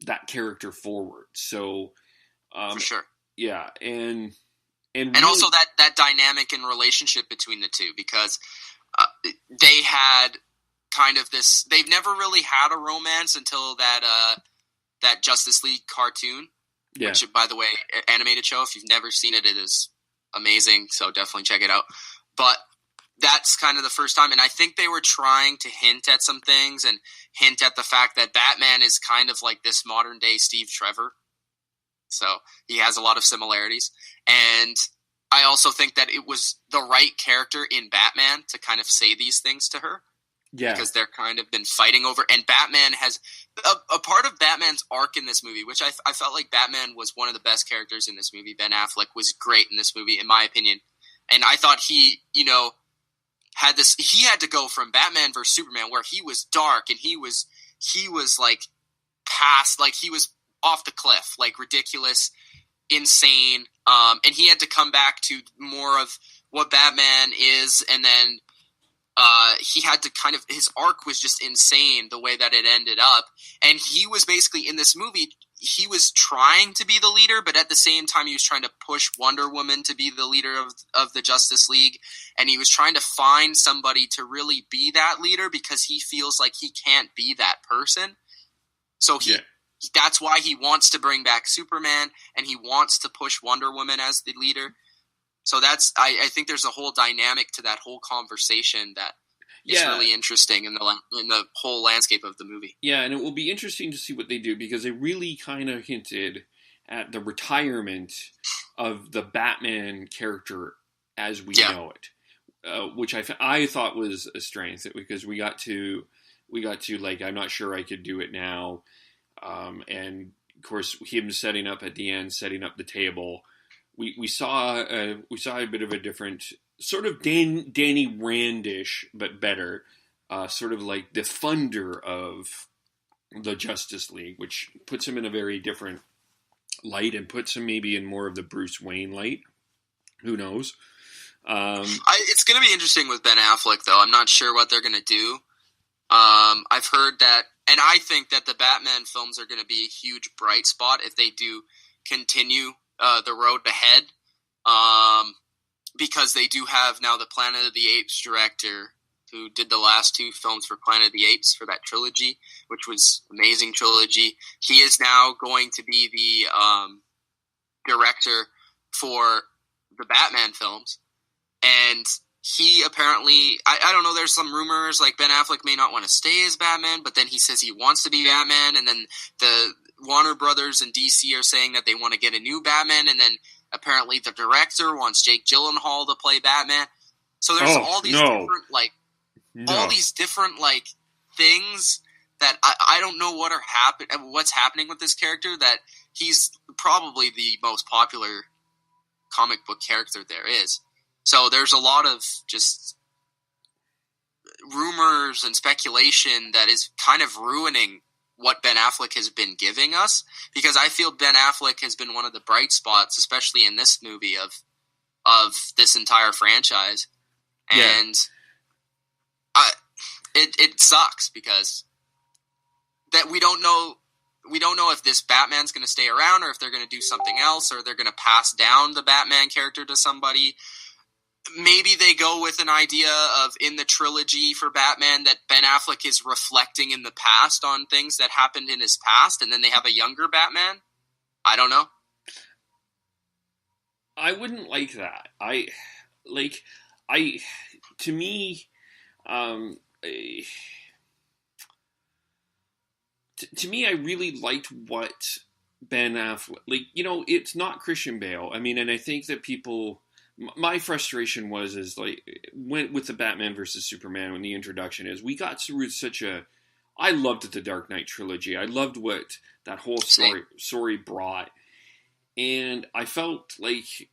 Speaker 5: that character forward. So,
Speaker 6: for sure,
Speaker 5: yeah, and
Speaker 6: really, also that dynamic and relationship between the two, because they had kind of this. They've never really had a romance until that Justice League cartoon, which, by the way, animated show. If you've never seen it, it is amazing. So definitely check it out. But that's kind of the first time, and I think they were trying to hint at some things and hint at the fact that Batman is kind of like this modern day Steve Trevor. So he has a lot of similarities. And I also think that it was the right character in Batman to kind of say these things to her. Yeah. Because they're kind of been fighting over, and Batman has a part of Batman's arc in this movie, which I felt like Batman was one of the best characters in this movie. Ben Affleck was great in this movie, in my opinion. And I thought he had to go from Batman versus Superman, where he was dark and he was like past, like he was off the cliff, like ridiculous, insane. And he had to come back to more of what Batman is. And then, he had to his arc was just insane the way that it ended up. And he was basically in this movie, he was trying to be the leader, but at the same time, he was trying to push Wonder Woman to be the leader of the Justice League. And he was trying to find somebody to really be that leader, because he feels like he can't be that person. So that's why he wants to bring back Superman, and he wants to push Wonder Woman as the leader. So I think there's a whole dynamic to that whole conversation that is really interesting in the whole landscape of the movie. Yeah,
Speaker 5: and it will be interesting to see what they do, because they really kind of hinted at the retirement of the Batman character as we know it, which I thought was a strength, because we got to like, I'm not sure I could do it now, and of course him setting up at the end, setting up the table. We saw a bit of a different sort of Danny Randish, but better, sort of like the funder of the Justice League, which puts him in a very different light and puts him maybe in more of the Bruce Wayne light. Who knows?
Speaker 6: It's going to be interesting with Ben Affleck, though. I'm not sure what they're going to do. I've heard that, and I think that the Batman films are going to be a huge bright spot if they do continue the road ahead, because they do have now the Planet of the Apes director who did the last two films for Planet of the Apes for that trilogy, which was an amazing trilogy. He is now going to be the director for the Batman films, and he apparently, I don't know, there's some rumors like Ben Affleck may not want to stay as Batman, but then he says he wants to be Batman, and then the Warner Brothers and DC are saying that they want to get a new Batman, and then apparently the director wants Jake Gyllenhaal to play Batman. So there's all these different, like,
Speaker 5: No.
Speaker 6: all these different, like, things that I don't know what's happening with this character, that he's probably the most popular comic book character there is. So there's a lot of just rumors and speculation that is kind of ruining what Ben Affleck has been giving us, because I feel Ben Affleck has been one of the bright spots, especially in this movie, of this entire franchise. And it sucks because that we don't know if this Batman's going to stay around, or if they're going to do something else, or they're going to pass down the Batman character to somebody. Maybe they go with an idea of, in the trilogy for Batman, that Ben Affleck is reflecting in the past on things that happened in his past, and then they have a younger Batman. I don't know.
Speaker 5: I wouldn't like that. To me, I really liked what Ben Affleck, it's not Christian Bale. I mean, and I think that my frustration was with the Batman versus Superman, when the introduction is, we got through I loved the Dark Knight trilogy. I loved what that whole story brought. And I felt like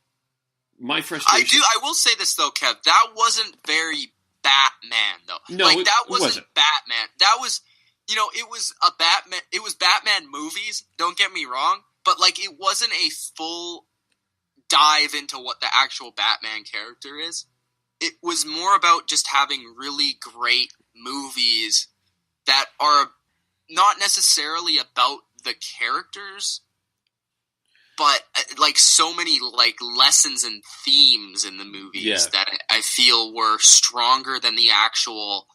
Speaker 5: my frustration...
Speaker 6: I will say this though, Kev, that wasn't very Batman though.
Speaker 5: No,
Speaker 6: that
Speaker 5: wasn't
Speaker 6: Batman. That was, it was Batman movies, don't get me wrong, but it wasn't a full dive into what the actual Batman character is. It was more about just having really great movies that are not necessarily about the characters, but so many lessons and themes in the movies that I feel were stronger than the actual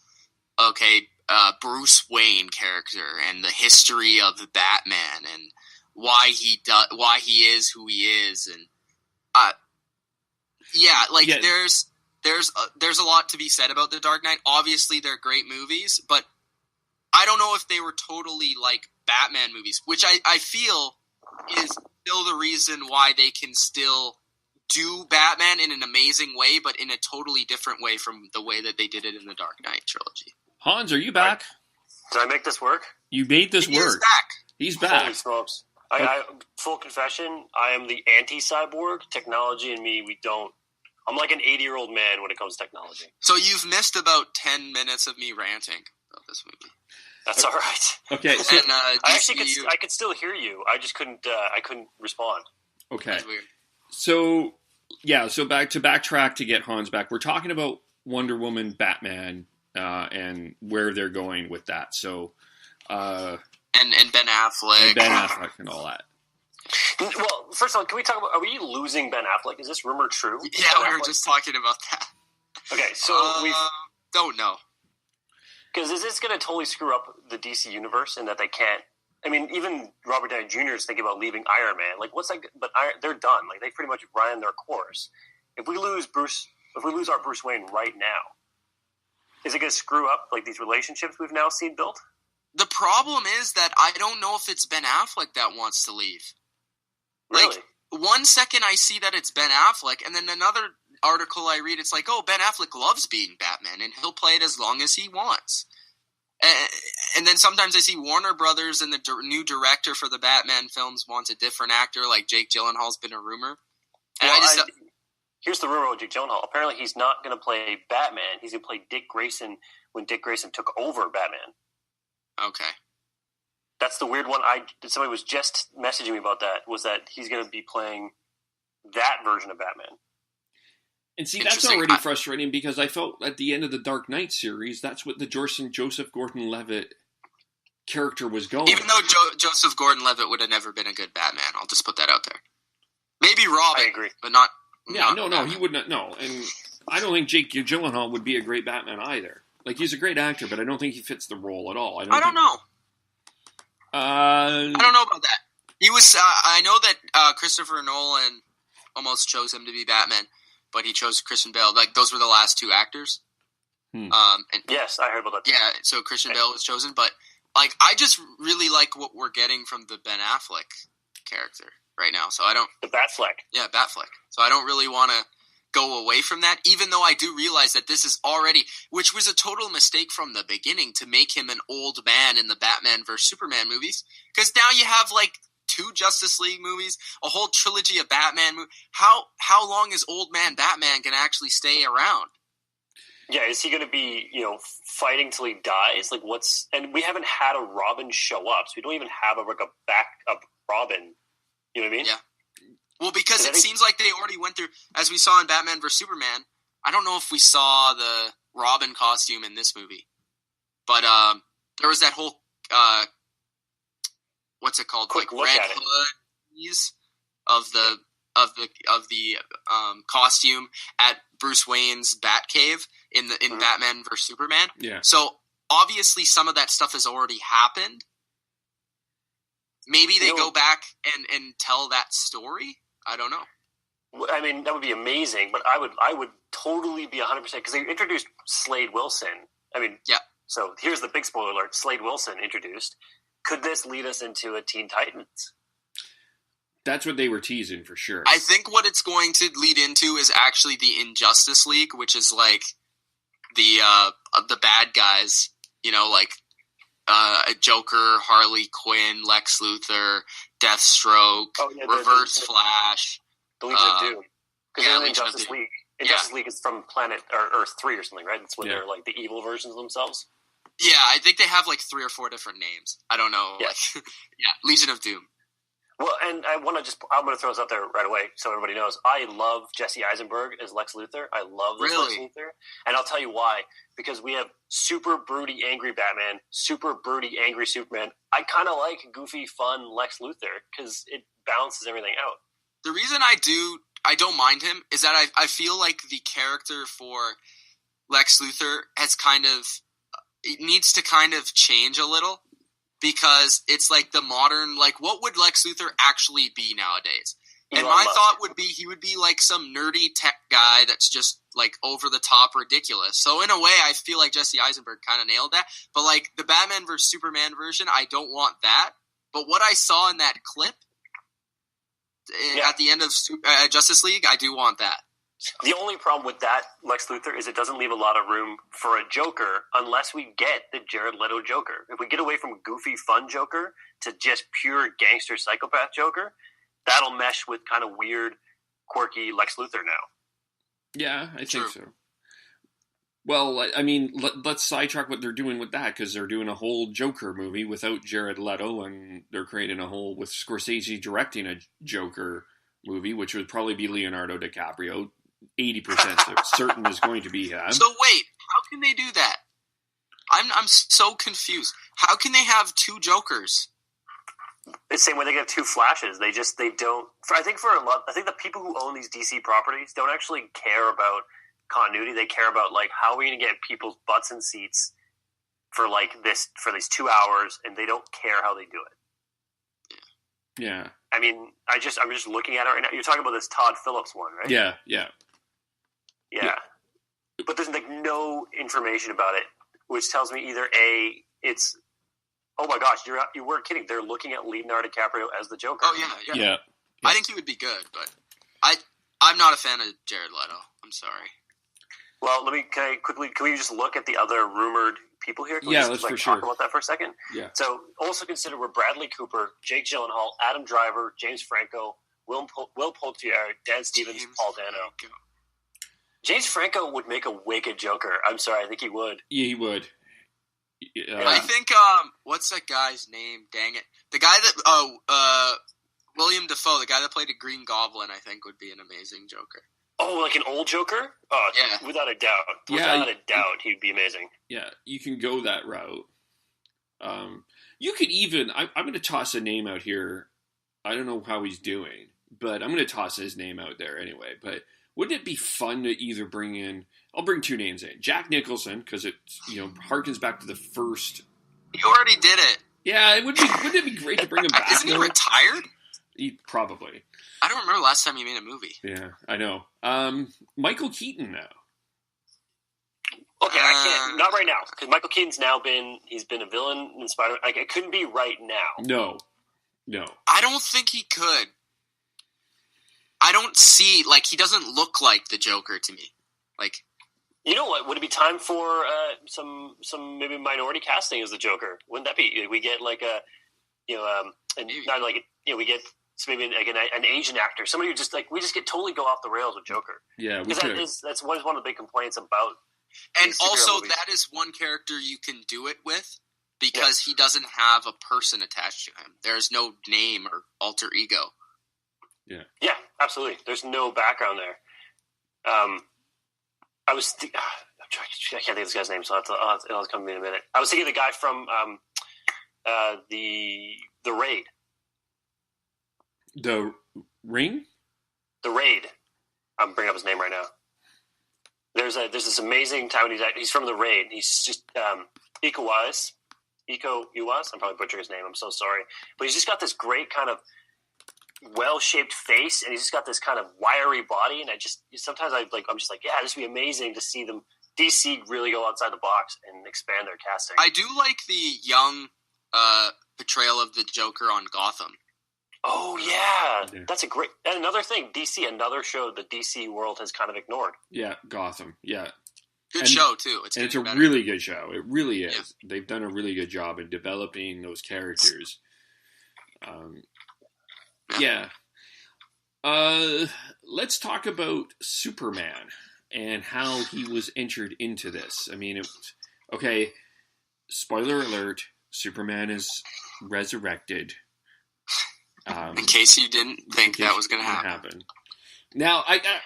Speaker 6: Bruce Wayne character and the history of Batman and why he is who he is. And there's a lot to be said about The Dark Knight. Obviously, they're great movies, but I don't know if they were totally like Batman movies, which I feel is still the reason why they can still do Batman in an amazing way, but in a totally different way from the way that they did it in the Dark Knight trilogy.
Speaker 5: Hans, are you back?
Speaker 7: Did I make this work?
Speaker 5: You made this work. He's back.
Speaker 7: Holy smokes. I full confession, I am the anti-cyborg. Technology and me, we don't... I'm like an 80-year-old man when it comes to technology.
Speaker 6: So you've missed about 10 minutes of me ranting about this movie.
Speaker 7: That's all right.
Speaker 5: Okay. So,
Speaker 7: and, I could still hear you. I just couldn't respond.
Speaker 5: Okay.
Speaker 6: That's weird.
Speaker 5: So backtrack to get Hans back. We're talking about Wonder Woman, Batman, and where they're going with that. So,
Speaker 6: and Ben Affleck.
Speaker 5: And all that.
Speaker 7: Well, first of all, can we talk about, are we losing Ben Affleck? Is this rumor true?
Speaker 6: Yeah, we were just talking about that.
Speaker 7: Okay, so we
Speaker 6: don't know.
Speaker 7: Because is this going to totally screw up the DC universe in that they can't... I mean, even Robert Downey Jr. is thinking about leaving Iron Man. What's that? But they're done. They pretty much ran their course. If we lose our Bruce Wayne right now, is it going to screw up these relationships we've now seen built?
Speaker 6: The problem is that I don't know if it's Ben Affleck that wants to leave.
Speaker 7: Really?
Speaker 6: One second I see that it's Ben Affleck, and then another article I read, it's Ben Affleck loves being Batman, and he'll play it as long as he wants. And then sometimes I see Warner Brothers and the new director for the Batman films wants a different actor, like Jake Gyllenhaal's been a rumor. And
Speaker 7: here's the rumor with Jake Gyllenhaal. Apparently he's not going to play Batman. He's going to play Dick Grayson when Dick Grayson took over Batman.
Speaker 6: Okay.
Speaker 7: That's the weird one. Somebody was just messaging me about that, was that he's going to be playing that version of Batman.
Speaker 5: And see, that's already frustrating because I felt at the end of the Dark Knight series, that's what the Joseph Gordon-Levitt character was going.
Speaker 6: Even though Joseph Gordon-Levitt would have never been a good Batman, I'll just put that out there. Maybe Robin,
Speaker 7: I agree,
Speaker 6: but not.
Speaker 5: Yeah, no, he wouldn't. No, and I don't think Jake Gyllenhaal would be a great Batman either. He's a great actor, but I don't think he fits the role at all. I don't know.
Speaker 6: I don't know about that. He was. I know that Christopher Nolan almost chose him to be Batman, but he chose Christian Bale. Those were the last two actors.
Speaker 5: And
Speaker 7: yes, I heard about that.
Speaker 6: Yeah, so Christian Bale was chosen, but I just really like what we're getting from the Ben Affleck character right now. So I don't.
Speaker 7: The Batfleck.
Speaker 6: Yeah, Batfleck. So I don't really want to go away from that, even though I do realize that this is already, which was a total mistake from the beginning to make him an old man in the Batman vs. Superman movies, because now you have like 2 Justice League movies, a whole trilogy of Batman movies. How long is old man Batman going to actually stay around?
Speaker 7: Yeah, is he going to be, fighting till he dies? Like, and we haven't had a Robin show up, so we don't even have a backup Robin. You know what I mean?
Speaker 6: Yeah. Well, because it seems like they already went through, as we saw in Batman vs. Superman. I don't know if we saw the Robin costume in this movie, but there was that whole what's it called?
Speaker 7: Quick
Speaker 6: like
Speaker 7: Red
Speaker 6: Hood of the costume at Bruce Wayne's Batcave in Batman vs. Superman.
Speaker 5: Yeah.
Speaker 6: So obviously some of that stuff has already happened. Maybe they go back and tell that story. I don't know.
Speaker 7: I mean, that would be amazing, but I would totally be 100% because they introduced Slade Wilson. I mean,
Speaker 6: yeah.
Speaker 7: So here's the big spoiler alert: Slade Wilson introduced. Could this lead us into a Teen Titans?
Speaker 5: That's what they were teasing for sure.
Speaker 6: I think what it's going to lead into is actually the Injustice League, which is like the bad guys. Like Joker, Harley Quinn, Lex Luthor, Deathstroke, Reverse Flash.
Speaker 7: The Legion of Doom. Because
Speaker 6: Yeah,
Speaker 7: in
Speaker 6: Legion of
Speaker 7: Injustice
Speaker 6: Doom.
Speaker 7: League. Injustice League is from Planet or Earth 3 or something, right? That's when they're like the evil versions of themselves.
Speaker 6: Yeah, I think they have like 3 or 4 different names. I don't know.
Speaker 7: Yeah.
Speaker 6: Like, yeah, Legion of Doom.
Speaker 7: Well, and I'm going to throw this out there right away so everybody knows. I love Jesse Eisenberg as Lex Luthor. I love this Lex Luthor. And I'll tell you why. Because we have super broody, angry Batman, super broody, angry Superman. I kind of like goofy, fun Lex Luthor because it balances everything out.
Speaker 6: The reason I don't mind him is that I feel like the character for Lex Luthor has it needs to kind of change a little. Because it's like the modern, like, what would Lex Luthor actually be nowadays? And my thought would be he would be like some nerdy tech guy that's just like over the top ridiculous. So in a way, I feel like Jesse Eisenberg kind of nailed that. But like the Batman vs. Superman version, I don't want that. But what I saw in that clip at the end of Justice League, I do want that.
Speaker 7: The only problem with that Lex Luthor is it doesn't leave a lot of room for a Joker unless we get the Jared Leto Joker. If we get away from goofy, fun Joker to just pure gangster psychopath Joker, that'll mesh with kind of weird, quirky Lex Luthor now.
Speaker 5: Yeah, I think so. Well, I mean, let's sidetrack what they're doing with that, because they're doing a whole Joker movie without Jared Leto, and they're creating a whole, with Scorsese directing a Joker movie, which would probably be Leonardo DiCaprio. 80% certain is going to be him.
Speaker 6: So wait, how can they do that? I'm so confused. How can they have 2 Jokers?
Speaker 7: It's the same way they get 2 Flashes. They don't. I think the people who own these DC properties don't actually care about continuity. They care about like how are we going to get people's butts in seats for these 2 hours, and they don't care how they do it.
Speaker 5: Yeah.
Speaker 7: I mean, I'm just looking at it right now. You're talking about this Todd Phillips one, right?
Speaker 5: Yeah.
Speaker 7: Yeah. But there's like no information about it, which tells me either A, it's, oh my gosh, you weren't kidding. They're looking at Leonardo DiCaprio as the Joker.
Speaker 6: Oh yeah. I think he would be good, but I'm not a fan of Jared Leto. I'm sorry.
Speaker 7: Well, can we just look at the other rumored people here? Can we
Speaker 5: let's for sure
Speaker 7: talk about that for a second?
Speaker 5: Yeah.
Speaker 7: So also consider we're Bradley Cooper, Jake Gyllenhaal, Adam Driver, James Franco, Will Poulter, Dan Stevens, Paul Dano. James Franco would make a wicked Joker. I'm sorry, I think he would.
Speaker 5: Yeah, he would.
Speaker 6: I think what's that guy's name? Dang it, the guy that William Dafoe, the guy that played a Green Goblin, I think would be an amazing Joker.
Speaker 7: Oh, like an old Joker? Oh, yeah. Without a doubt. Without a doubt, he'd be amazing.
Speaker 5: Yeah, you can go that route. You could even, I'm going to toss a name out here. I don't know how he's doing, but I'm going to toss his name out there anyway. But wouldn't it be fun to either bring in, I'll bring 2 names in. Jack Nicholson, because it harkens back to the first.
Speaker 6: You already did it.
Speaker 5: Yeah, wouldn't it be great to bring him back?
Speaker 6: Isn't he retired?
Speaker 5: Probably.
Speaker 6: I don't remember the last time he made a movie.
Speaker 5: Yeah, I know. Michael Keaton now.
Speaker 7: Okay, I can't. Not right now, because Michael Keaton's he's been a villain in Spider-Man. Like, it couldn't be right now.
Speaker 5: No.
Speaker 6: I don't think he could. I don't see, like, he doesn't look like the Joker to me. Like,
Speaker 7: You know what? Would it be time for some maybe minority casting as the Joker? Wouldn't that be? We get like a not like we get maybe like an Asian actor, somebody who just like we just get totally go off the rails with Joker.
Speaker 5: Yeah,
Speaker 7: because that's one of the big complaints about.
Speaker 6: And also, that is one character you can do it with because he doesn't have a person attached to him. There's no name or alter ego.
Speaker 7: Yeah, absolutely. There's no background there. I can't think of this guy's name, so it'll come to me in a minute. I was thinking of the guy from the Raid.
Speaker 5: The Ring?
Speaker 7: The Raid. I'm bringing up his name right now. There's this amazing Taiwanese actor. He's from the Raid. He's just Iko Uwais. I'm probably butchering his name. I'm so sorry, but he's just got this great kind of well-shaped face, and he's just got this kind of wiry body. And I'm just like, yeah, this would be amazing to see them DC really go outside the box and expand their casting.
Speaker 6: I do like the young portrayal of the Joker on Gotham.
Speaker 7: Oh yeah, that's a great. And another thing, DC, another show the DC world has kind of ignored.
Speaker 5: Yeah, Gotham. Yeah,
Speaker 6: good show too.
Speaker 5: It's a really good show. It really is. Yeah. They've done a really good job in developing those characters. Yeah. Let's talk about Superman and how he was entered into this. I mean, okay. Spoiler alert: Superman is resurrected.
Speaker 6: In case you didn't think that was going to happen.
Speaker 5: Now,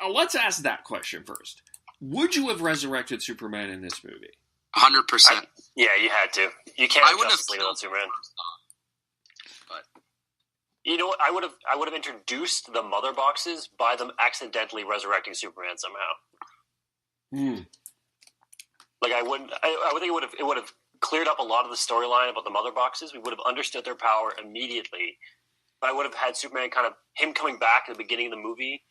Speaker 5: let's ask that question first. Would you have resurrected Superman in this movie?
Speaker 6: 100%.
Speaker 7: Yeah, you had to. You can't.
Speaker 6: I wouldn't have
Speaker 7: killed Superman.
Speaker 6: But
Speaker 7: you know what? I would have introduced the mother boxes by them accidentally resurrecting Superman somehow. Like I would think it would have cleared up a lot of the storyline about the mother boxes. We would have understood their power immediately. But I would have had Superman kind of him coming back at the beginning of the movie,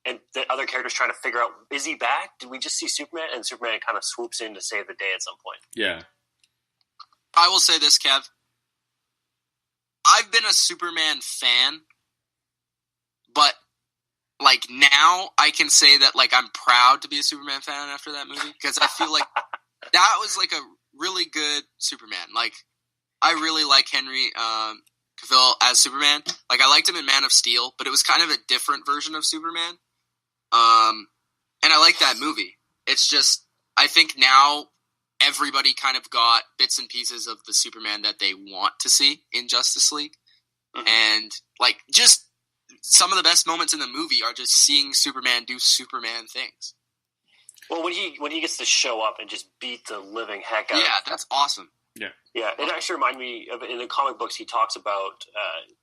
Speaker 7: and the other characters trying to figure out, is he back? Did we just see Superman? And Superman kind of swoops in to save the day at some point.
Speaker 5: Yeah.
Speaker 6: I will say this, Kev. I've been a Superman fan, but like now I can say that like I'm proud to be a Superman fan after that movie because I feel like that was like a really good Superman. Like I really like Henry Cavill as Superman. Like I liked him in Man of Steel, but it was kind of a different version of Superman. And I like that movie. It's just I think now everybody kind of got bits and pieces of the Superman that they want to see in Justice League. Mm-hmm. And like just some of the best moments in the movie are just seeing Superman do Superman things.
Speaker 7: Well, when he gets to show up and just beat the living heck out of
Speaker 6: that's awesome.
Speaker 7: Yeah, it actually reminded me of in the comic books he talks about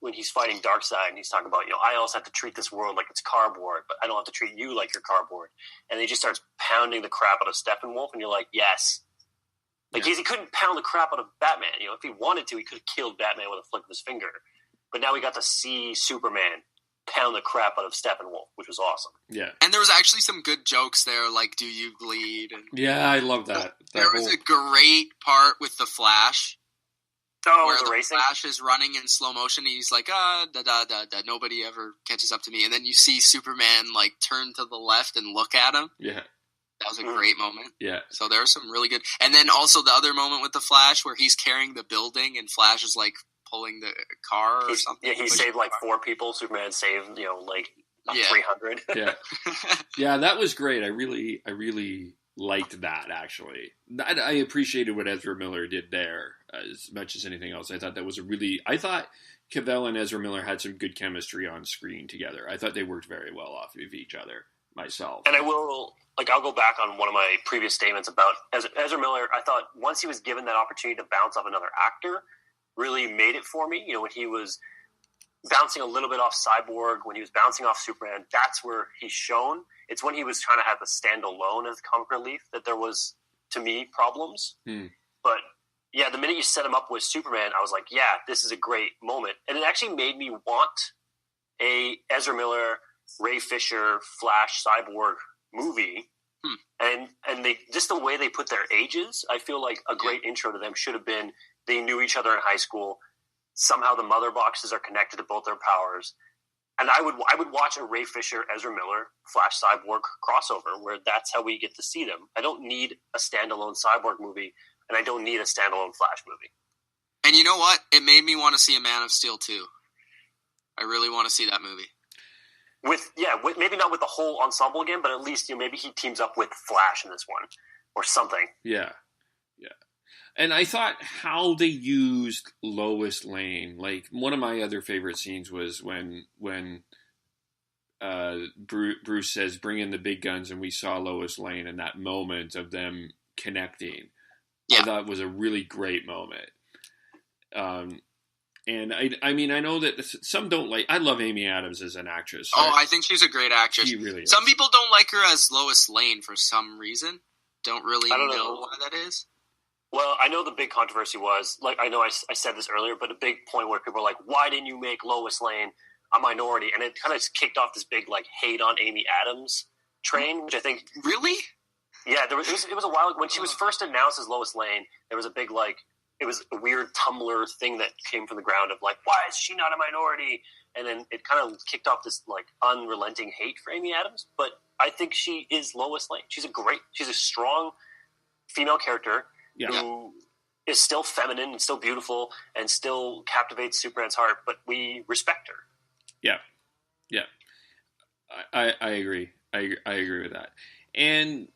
Speaker 7: when he's fighting Darkseid and he's talking about, I also have to treat this world like it's cardboard, but I don't have to treat you like you're cardboard. And he just starts pounding the crap out of Steppenwolf, and you're like, yes. Like he couldn't pound the crap out of Batman. If he wanted to, he could have killed Batman with a flick of his finger. But now we got to see Superman pound the crap out of Steppenwolf, which was awesome.
Speaker 5: Yeah.
Speaker 6: And there was actually some good jokes there, like, do you bleed? And
Speaker 5: yeah, I love that.
Speaker 6: There was a great part with the Flash.
Speaker 7: Where
Speaker 6: the
Speaker 7: racing?
Speaker 6: Flash is running in slow motion, and he's like, nobody ever catches up to me. And then you see Superman, like, turn to the left and look at him.
Speaker 5: Yeah.
Speaker 6: That was a great moment.
Speaker 5: Yeah.
Speaker 6: So there was some really good... And then also the other moment with the Flash where he's carrying the building and Flash is, like, pulling the car or something.
Speaker 7: Yeah, he saved, like, 4 people. Superman saved, 300.
Speaker 5: Yeah. Yeah, that was great. I really liked that, actually. I appreciated what Ezra Miller did there as much as anything else. I thought that was I thought Cavill and Ezra Miller had some good chemistry on screen together. I thought they worked very well off of each other, myself.
Speaker 7: And I'll go back on one of my previous statements about Ezra Miller. I thought once he was given that opportunity to bounce off another actor, really made it for me. When he was bouncing a little bit off Cyborg, when he was bouncing off Superman, that's where he's shown. It's when he was trying to have to stand alone as comic relief that there was, to me, problems. But yeah, the minute you set him up with Superman, I was like, yeah, this is a great moment. And it actually made me want a Ezra Miller, Ray Fisher, Flash, Cyborg movie. And they just the way they put their ages, I feel like a great intro to them should have been they knew each other in high school. Somehow the mother boxes are connected to both their powers. And I would watch a Ray Fisher, Ezra Miller, Flash Cyborg crossover where that's how we get to see them. I don't need a standalone Cyborg movie, and I don't need a standalone Flash movie.
Speaker 6: And you know what? It made me want to see a Man of Steel 2. I really want to see that movie.
Speaker 7: With maybe not with the whole ensemble again, but at least maybe he teams up with Flash in this one or something.
Speaker 5: Yeah. And I thought how they used Lois Lane. Like, one of my other favorite scenes was when Bruce says, "Bring in the big guns," and we saw Lois Lane, and that moment of them connecting. Yeah. I thought it was a really great moment. And I mean, I know that some don't like. I love Amy Adams as an actress.
Speaker 6: Oh, I think she's a great actress.
Speaker 5: She really is.
Speaker 6: Some people don't like her as Lois Lane for some reason. Don't really know why that is.
Speaker 7: Well, I know the big controversy was, like, I know I said this earlier, but a big point where people were like, why didn't you make Lois Lane a minority? And it kind of kicked off this big, like, hate on Amy Adams train, which I think...
Speaker 6: Really?
Speaker 7: Yeah, it was a while... When she was first announced as Lois Lane, there was a big, like... It was a weird Tumblr thing that came from the ground of, like, why is she not a minority? And then it kind of kicked off this, like, unrelenting hate for Amy Adams. But I think she is Lois Lane. She's a strong female character...
Speaker 5: Yeah.
Speaker 7: Who is still feminine and still beautiful and still captivates Superman's heart, but we respect her.
Speaker 5: Yeah. I agree. I agree with that. And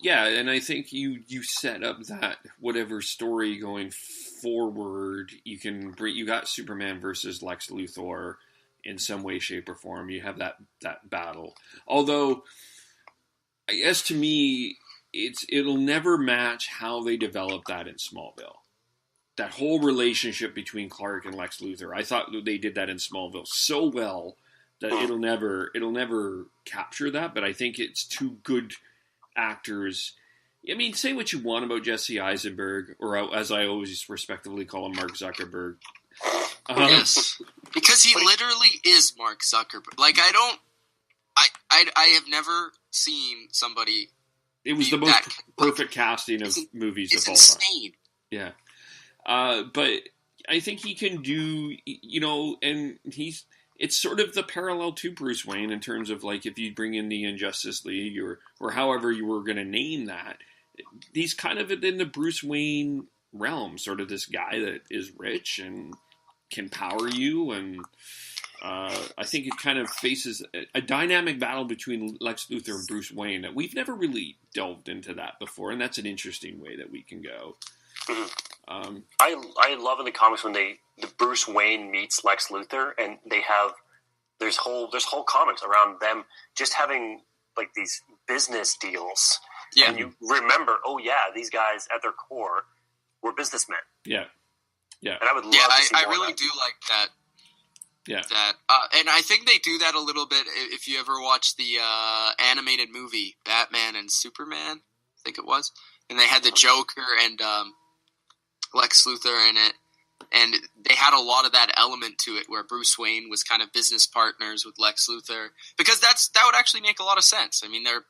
Speaker 5: yeah, and I think you set up that whatever story going forward, you got Superman versus Lex Luthor in some way, shape, or form. You have that battle. Although, I guess to me, it'll never match how they develop that in Smallville. That whole relationship between Clark and Lex Luthor. I thought they did that in Smallville so well that it'll never capture that. But I think it's two good actors. I mean, say what you want about Jesse Eisenberg, or as I always respectively call him, Mark Zuckerberg.
Speaker 6: Yes, because he literally is Mark Zuckerberg. Like, I have never seen somebody. It was the most
Speaker 5: perfect casting of movies of all time. It's insane. Yeah. But I think he can do, and it's sort of the parallel to Bruce Wayne in terms of, like, if you bring in the Injustice League or however you were going to name that, he's kind of in the Bruce Wayne realm, sort of this guy that is rich and can power you, and I think it kind of faces a dynamic battle between Lex Luthor and Bruce Wayne that we've never really delved into that before, and that's an interesting way that we can go.
Speaker 7: I love in the comics when the Bruce Wayne meets Lex Luthor, and there's whole comics around them just having, like, these business deals. Yeah, and you remember, these guys at their core were businessmen.
Speaker 5: Yeah.
Speaker 7: And I would love to see more
Speaker 6: I really
Speaker 7: of that.
Speaker 6: do like that.
Speaker 5: Yeah.
Speaker 6: And I think they do that a little bit if you ever watch the animated movie Batman and Superman, I think it was. And they had the Joker and Lex Luthor in it. And they had a lot of that element to it where Bruce Wayne was kind of business partners with Lex Luthor. Because that would actually make a lot of sense. I mean, they're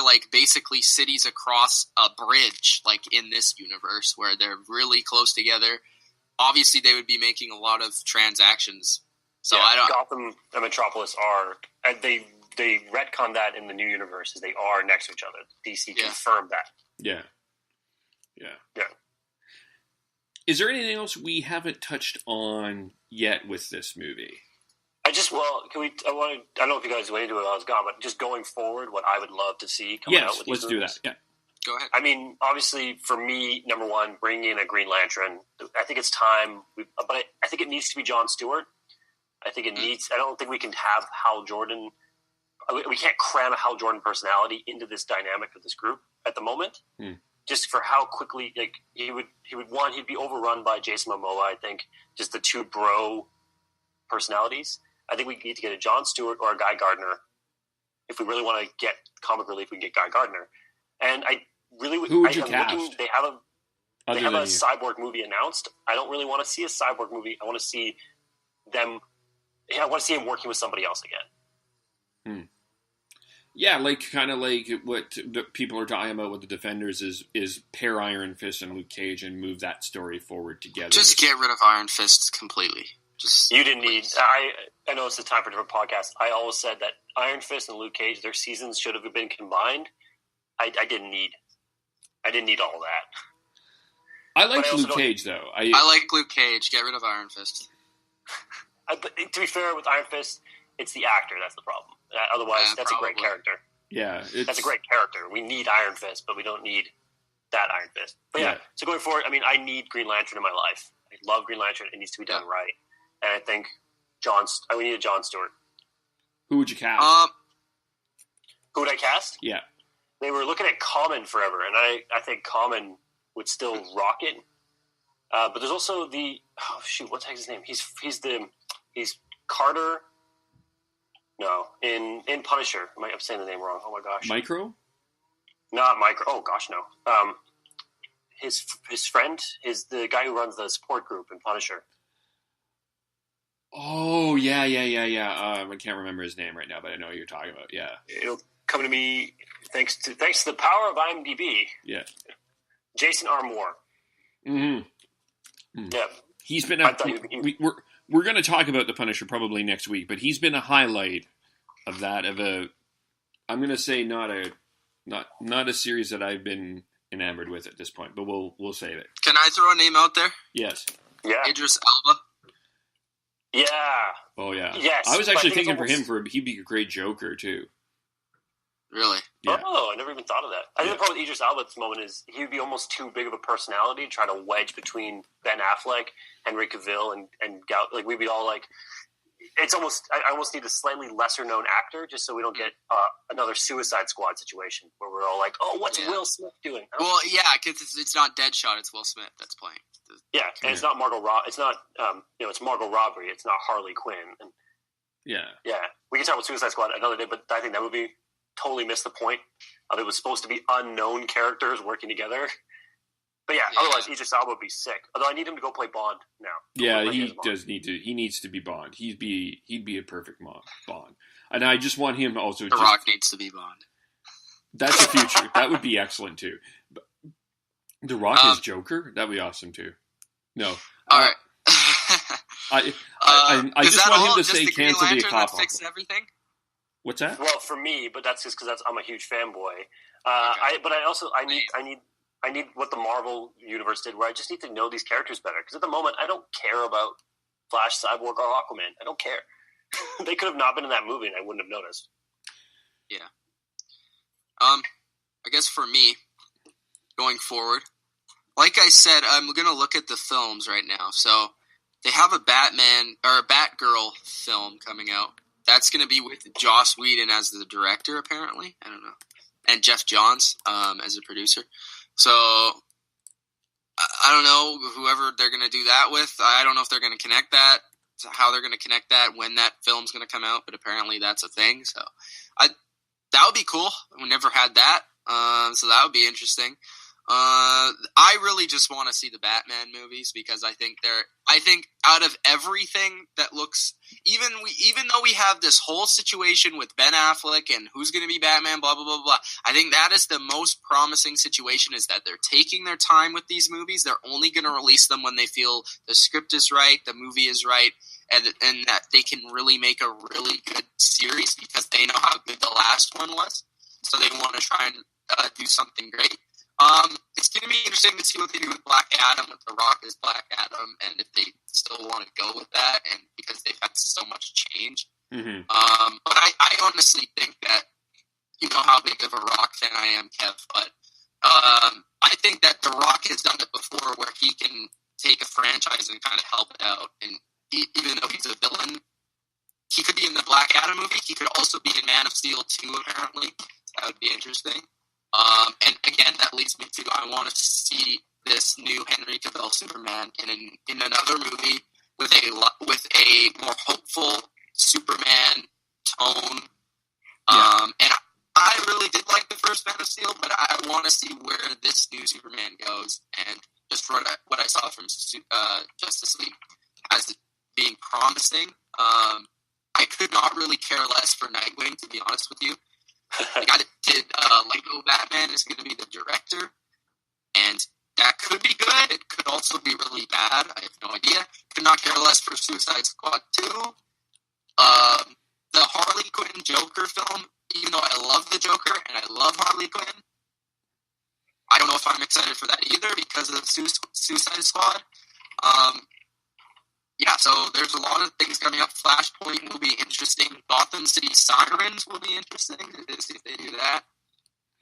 Speaker 6: like basically cities across a bridge, like in this universe, where they're really close together. Obviously, they would be making a lot of transactions. So
Speaker 7: Gotham and Metropolis are they retcon that in the new universe as they are next to each other. DC confirmed that.
Speaker 5: Yeah. Is there anything else we haven't touched on yet with this movie?
Speaker 7: I don't know if you guys went into it while I was gone, but just going forward, what I would love to see coming out with these
Speaker 5: let's
Speaker 7: movies.
Speaker 5: do that. Yeah.
Speaker 7: Go ahead. I mean, obviously, for me, number one, bringing in a Green Lantern. I think it's time, but I think it needs to be Jon Stewart. I think it needs. I don't think we can have Hal Jordan. We can't cram a Hal Jordan personality into this dynamic of this group at the moment. Just for how quickly, like, he'd be overrun by Jason Momoa. I think just the two bro personalities. I think we need to get a Jon Stewart or a Guy Gardner. If we really want to get comic relief, we can get Guy Gardner. And I really would.
Speaker 5: Who would you cast?
Speaker 7: They have a Cyborg movie announced. I don't really want to see a Cyborg movie. I want to see them. I want to see him working with somebody else again.
Speaker 5: Yeah, kind of like what people are talking about with the Defenders is pair Iron Fist and Luke Cage and move that story forward together.
Speaker 6: Just get rid of Iron Fist completely. Just
Speaker 7: You didn't need.
Speaker 6: please.
Speaker 7: I know it's the time for a different podcast. I always said that Iron Fist and Luke Cage, their seasons should have been combined. I didn't need. I didn't need all that.
Speaker 5: I like
Speaker 7: But I also
Speaker 5: Luke
Speaker 7: don't-
Speaker 5: Cage though.
Speaker 6: I like Luke Cage. Get rid of Iron Fist.
Speaker 7: But to be fair, with Iron Fist, it's the actor that's the problem. Otherwise,
Speaker 6: Yeah,
Speaker 7: that's a great
Speaker 6: probably.
Speaker 7: character.
Speaker 5: Yeah,
Speaker 7: That's a great character. We need Iron Fist, but we don't need that Iron Fist. But yeah,
Speaker 5: Yeah.
Speaker 7: so going forward, I mean, I need Green Lantern in my life. I love Green Lantern. It needs to be done right. And I think we need a Jon Stewart.
Speaker 5: Who would you cast?
Speaker 7: Who would I cast?
Speaker 5: Yeah.
Speaker 7: They were looking at Common forever, and I think Common would still rock it. But there's also what's his name? He's Carter. No, in Punisher. I'm saying the name wrong. Oh my gosh.
Speaker 5: Micro?
Speaker 7: Not Micro. Oh gosh, no. His friend is the guy who runs the support group in Punisher.
Speaker 5: Oh, yeah. I can't remember his name right now, but I know what you're talking about. Yeah.
Speaker 7: It'll come to me thanks to the power of IMDb.
Speaker 5: Yeah.
Speaker 7: Jason R. Moore.
Speaker 5: Mm-hmm.
Speaker 7: Yeah.
Speaker 5: He's been
Speaker 7: I thought you-
Speaker 5: we're going to talk about the Punisher probably next week, but he's been a highlight of that I'm going to say not a series that I've been enamored with at this point, but we'll save it.
Speaker 6: Can I throw a name out there?
Speaker 5: Yes.
Speaker 7: Yeah.
Speaker 6: Idris Elba.
Speaker 7: Yeah.
Speaker 5: Oh yeah.
Speaker 7: Yes,
Speaker 5: I was
Speaker 7: but I
Speaker 5: actually
Speaker 7: think
Speaker 5: thinking
Speaker 7: it's
Speaker 5: for him he'd be a great Joker too.
Speaker 6: Really?
Speaker 5: Yeah.
Speaker 7: Oh, I never even thought of that. I think the problem with Idris Elba at this moment is he would be almost too big of a personality, trying to wedge between Ben Affleck, Henry Cavill, and Gal. Like we'd be all like, it's almost. I almost need a slightly lesser known actor just so we don't get another Suicide Squad situation where we're all like, oh, what's
Speaker 6: Yeah.
Speaker 7: Will Smith doing?
Speaker 6: Well, yeah, because it's not Deadshot. It's Will Smith that's playing.
Speaker 7: Yeah, and it's not Margot Robbie. It's not it's Margot Robbie. It's not Harley Quinn. And
Speaker 5: Yeah.
Speaker 7: yeah, we can talk about Suicide Squad another day, but I think that movie totally missed the point of it was supposed to be unknown characters working together. But yeah, otherwise Idris Elba would be sick. Although I need him to go play Bond now.
Speaker 5: Yeah, he does need to. He needs to be Bond. He'd be a perfect Bond. And I just want him also.
Speaker 6: The Rock needs to be Bond.
Speaker 5: That's the future. That would be excellent too. The Rock is Joker. That'd be awesome too. No.
Speaker 6: All right.
Speaker 5: I
Speaker 6: Is
Speaker 5: just
Speaker 6: that
Speaker 5: want
Speaker 6: all?
Speaker 5: him to say
Speaker 6: the Green
Speaker 5: cancel the
Speaker 6: Lantern that
Speaker 5: Aquaman.
Speaker 6: fixes everything?
Speaker 5: What's that?
Speaker 7: Well, for me, but that's just because I'm a huge fanboy. I need what the Marvel universe did, where I just need to know these characters better. Because at the moment, I don't care about Flash, Cyborg, or Aquaman. I don't care. They could have not been in that movie, and I wouldn't have noticed.
Speaker 6: Yeah. I guess for me, going forward, like I said, I'm going to look at the films right now. So they have a Batman or a Batgirl film coming out. That's going to be with Joss Whedon as the director, apparently. I don't know. And Jeff Johns as a producer. So I don't know whoever they're going to do that with. I don't know if they're going to connect that, how they're going to connect that, when that film's going to come out. But apparently that's a thing. So that would be cool. We never had that. So that would be interesting. I really just want to see the Batman movies because I think out of everything that looks, even though we have this whole situation with Ben Affleck and who's going to be Batman, blah blah blah blah, I think that is the most promising situation. Is that they're taking their time with these movies. They're only going to release them when they feel the script is right, the movie is right, and that they can really make a really good series because they know how good the last one was. So they want to try and do something great. It's going to be interesting to see what they do with Black Adam, with The Rock as Black Adam, and if they still want to go with that, and because they've had so much change.
Speaker 5: Mm-hmm.
Speaker 6: But I honestly think that, you know how big of a Rock fan I am, Kev, but I think that The Rock has done it before where he can take a franchise and kind of help it out, and even though he's a villain, he could be in the Black Adam movie, he could also be in Man of Steel 2, apparently. That would be interesting. And again, that leads me to I want to see this new Henry Cavill Superman in another movie with a more hopeful Superman tone. And I really did like the first Man of Steel, but I want to see where this new Superman goes. And just what I saw from Justice League as it being promising. I could not really care less for Nightwing, to be honest with you. Lego Batman is going to be the director, and that could be good. It could also be really bad. I have no idea. Could not care less for Suicide Squad 2. The Harley Quinn Joker film, even though I love the Joker and I love Harley Quinn, I don't know if I'm excited for that either because of Suicide Squad. Yeah, so there's a lot of things coming up. Flashpoint will be interesting. Gotham City Sirens will be interesting to see if they do that.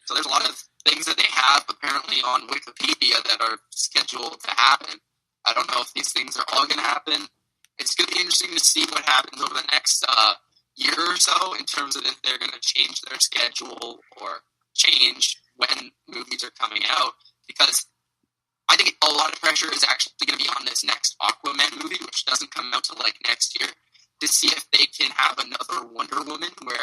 Speaker 6: So there's a lot of things that they have apparently on Wikipedia that are scheduled to happen. I don't know if these things are all going to happen. It's going to be interesting to see what happens over the next year or so in terms of if they're going to change their schedule or change when movies are coming out. Because I think a lot of pressure is actually going to be on this next Aquaman movie, which doesn't come out till like next year, to see if they can have another Wonder Woman where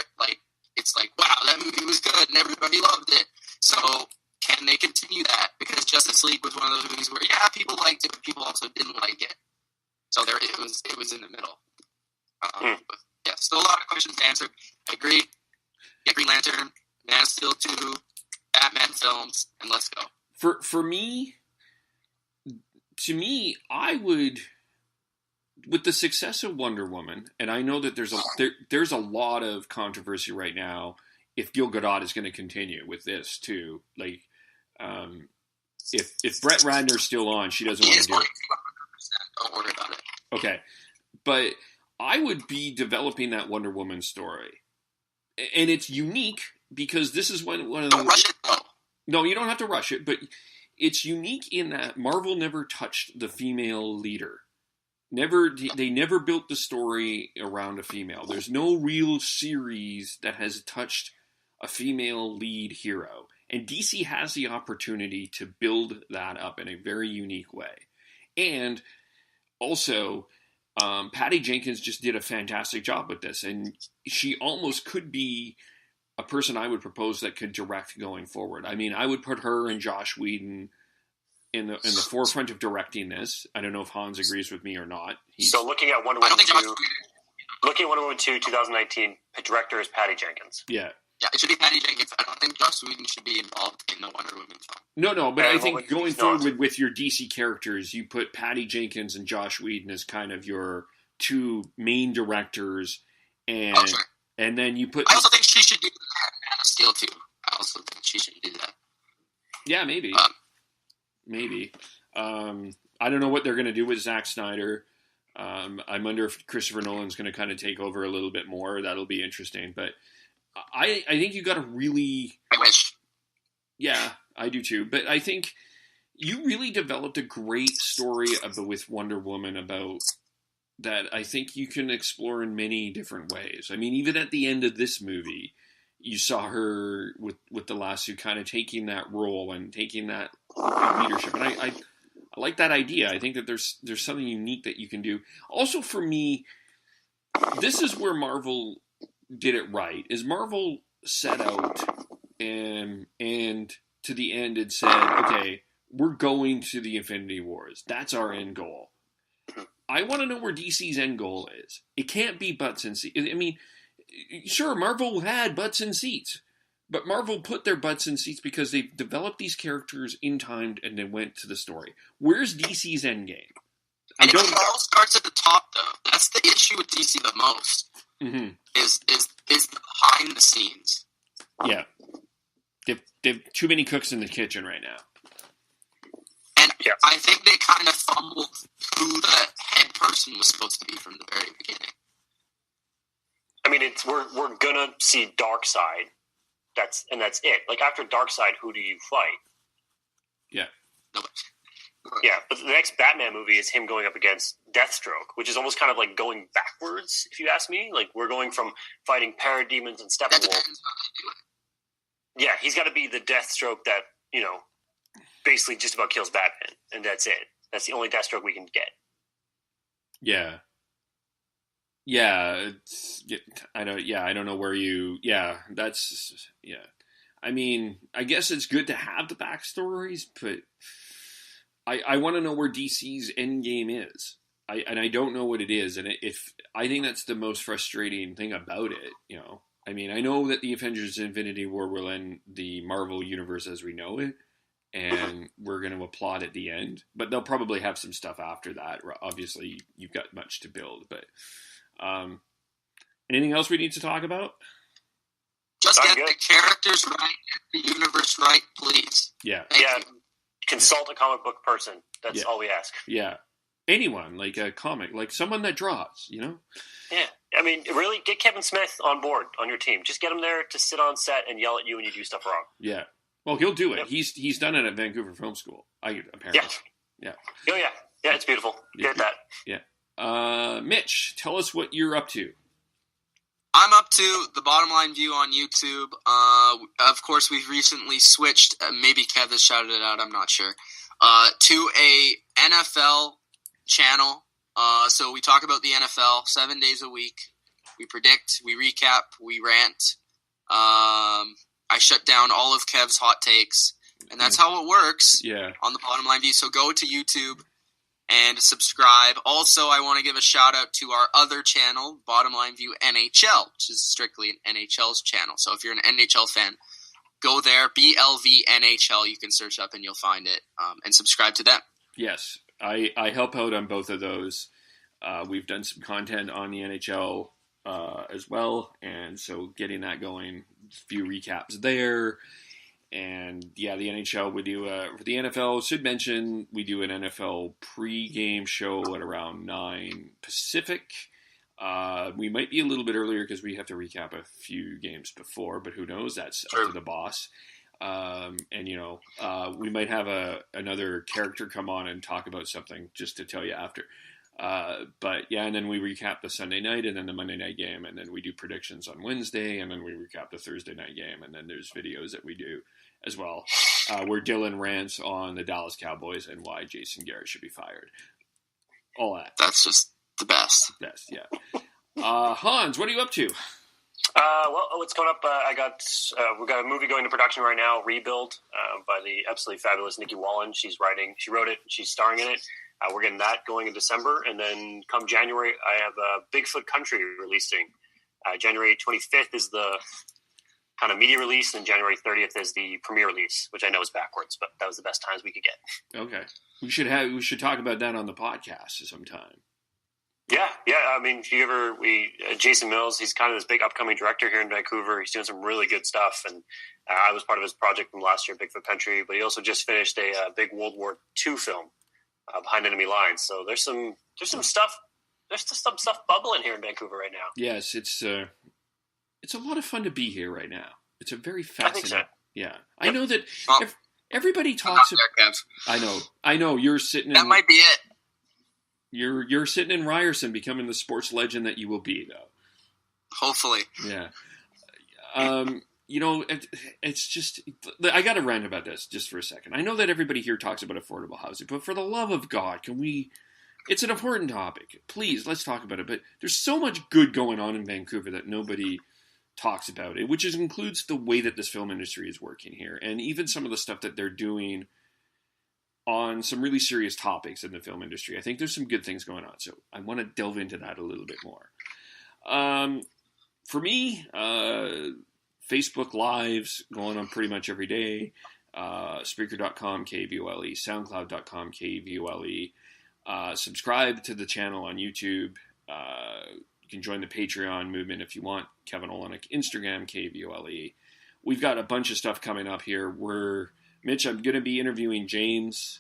Speaker 6: it's like, wow, that movie was good and everybody loved it. So can they continue that? Because Justice League was one of those movies where, yeah, people liked it, but people also didn't like it. So it was in the middle. But yeah, still a lot of questions to answer. I agree. Get Green Lantern, Man of Steel 2, Batman films, and let's go.
Speaker 5: For me, to me, I would, with the success of Wonder Woman, and I know that there's a lot of controversy right now if Gal Gadot is going to continue with this too. Like, if Brett Ratner's still on, she doesn't want to do it.
Speaker 6: Don't worry about it.
Speaker 5: Okay, but I would be developing that Wonder Woman story, and it's unique because this is one of the.
Speaker 6: Don't rush it though.
Speaker 5: No, you don't have to rush it, but it's unique in that Marvel never touched the female leader. They never built the story around a female. There's no real series that has touched a female lead hero. And DC has the opportunity to build that up in a very unique way. And also, Patty Jenkins just did a fantastic job with this. And she almost could be a person I would propose that could direct going forward. I mean, I would put her and Josh Whedon in the forefront of directing this. I don't know if Hans agrees with me or not.
Speaker 7: So looking at Wonder Woman 2, 2019, director is Patty Jenkins.
Speaker 5: Yeah.
Speaker 6: Yeah, it should be Patty Jenkins. I don't think Joss Whedon should be involved in the Wonder Woman film.
Speaker 5: No, but I think going forward with your DC characters, you put Patty Jenkins and Josh Whedon as kind of your two main directors, and and then you put.
Speaker 6: I also think she should do Man of Steel too. I also think she should do that.
Speaker 5: Yeah, maybe. Maybe. I don't know what they're going to do with Zack Snyder. I wonder if Christopher Nolan's going to kind of take over a little bit more. That'll be interesting. But I think you got to really...
Speaker 6: I wish.
Speaker 5: Yeah, I do too. But I think you really developed a great story with Wonder Woman about that I think you can explore in many different ways. I mean, even at the end of this movie, you saw her with the lasso kind of taking that role and taking that leadership. And I like that idea. I think that there's something unique that you can do. Also, for me, this is where Marvel did it right. Is Marvel set out and to the end and said, okay, we're going to the Infinity Wars. That's our end goal. I want to know where DC's end goal is. It can't be butts and seats. I mean, sure, Marvel had butts and seats, but Marvel put their butts in seats because they developed these characters in time and then went to the story. Where's DC's end game?
Speaker 6: It all starts at the top, though. That's the issue with DC the most.
Speaker 5: Mm-hmm.
Speaker 6: Is the behind the scenes.
Speaker 5: Yeah, they've too many cooks in the kitchen right now.
Speaker 6: And I think they kind of fumbled who the head person was supposed to be from the very beginning.
Speaker 7: I mean, we're gonna see Darkseid. That's it. Like after Darkseid, who do you fight?
Speaker 5: Yeah.
Speaker 7: Yeah, but the next Batman movie is him going up against Deathstroke, which is almost kind of like going backwards, if you ask me. Like, we're going from fighting parademons and Steppenwolf. Yeah, he's got to be the Deathstroke that, basically just about kills Batman, and that's it. That's the only Deathstroke we can get.
Speaker 5: Yeah. Yeah, I don't know where you... Yeah, that's... Yeah. I mean, I guess it's good to have the backstories, but... I want to know where DC's end game is. I don't know what it is, and if I think that's the most frustrating thing about it. I mean, I know that the Avengers Infinity War will end the Marvel universe as we know it, and we're going to applaud at the end. But they'll probably have some stuff after that. Obviously, you've got much to build. But anything else we need to talk about?
Speaker 6: Just get the characters right, get the universe right, please.
Speaker 5: Yeah.
Speaker 6: Thank you.
Speaker 7: Consult a comic book person. That's all we ask.
Speaker 5: Yeah. Anyone, like a comic, like someone that draws, you know?
Speaker 7: Yeah. I mean, really, get Kevin Smith on board on your team. Just get him there to sit on set and yell at you when you do stuff wrong.
Speaker 5: Yeah. Well, he'll do it.
Speaker 7: Yep.
Speaker 5: He's done it at Vancouver Film School, apparently.
Speaker 7: Yeah. Oh, yeah. Yeah, it's beautiful. Get that.
Speaker 5: Yeah. Mitch, tell us what you're up to.
Speaker 6: I'm up to the Bottom Line View on YouTube. Of course, we've recently switched, maybe Kev has shouted it out, I'm not sure, to a NFL channel. So we talk about the NFL 7 days a week. We predict, we recap, we rant. I shut down all of Kev's hot takes, and that's how it works on the Bottom Line View. So go to YouTube and subscribe. Also, I want to give a shout out to our other channel, Bottom Line View NHL, which is strictly an NHL's channel. So if you're an NHL fan, go there, BLV NHL. You can search up and you'll find it, and subscribe to them.
Speaker 5: Yes, I help out on both of those. We've done some content on the NHL as well, and so getting that going, a few recaps there. And the NHL, we do for the NFL, should mention we do an NFL pre-game show at around 9 Pacific. We might be a little bit earlier because we have to recap a few games before, but who knows? That's up to the boss. And we might have another character come on and talk about something just to tell you after. And then we recap the Sunday night and then the Monday night game, and then we do predictions on Wednesday, and then we recap the Thursday night game, and then there's videos that we do as well, where Dylan rants on the Dallas Cowboys and why Jason Garrett should be fired. All that.
Speaker 6: That's just the best.
Speaker 5: Best, yeah. Hans, what are you up to?
Speaker 7: What's coming up? We've got a movie going to production right now, Rebuild, by the absolutely fabulous Nikki Wallen. She wrote it, she's starring in it. We're getting that going in December, and then come January, I have Bigfoot Country releasing. January 25th is the kind of media release, and January 30th is the premiere release, which I know is backwards, but that was the best times we could get. Okay,
Speaker 5: we should talk about that on the podcast sometime.
Speaker 7: Yeah. I mean, Jason Mills, he's kind of this big upcoming director here in Vancouver. He's doing some really good stuff, and I was part of his project from last year, Bigfoot Country. But he also just finished a big World War II film. Behind Enemy Lines, so there's some stuff bubbling here in Vancouver right now.
Speaker 5: Yes, it's a lot of fun to be here right now. It's a very fascinating.
Speaker 7: I think so.
Speaker 5: Yeah, I know that everybody talks. I know. You're sitting.
Speaker 6: That might be it.
Speaker 5: You're sitting in Ryerson, becoming the sports legend that you will be, though.
Speaker 6: Hopefully.
Speaker 5: Yeah. It's just, I got to rant about this just for a second. I know that everybody here talks about affordable housing, but for the love of God, it's an important topic. Please, let's talk about it. But there's so much good going on in Vancouver that nobody talks about it, which includes the way that this film industry is working here. And even some of the stuff that they're doing on some really serious topics in the film industry. I think there's some good things going on. So I want to delve into that a little bit more. For me, Facebook Lives going on pretty much every day. Spreaker.com, KVOLE. Soundcloud.com, KVOLE. Subscribe to the channel on YouTube. You can join the Patreon movement if you want. Kevin Olenick. Instagram, KVOLE. We've got a bunch of stuff coming up here. Mitch, I'm going to be interviewing James,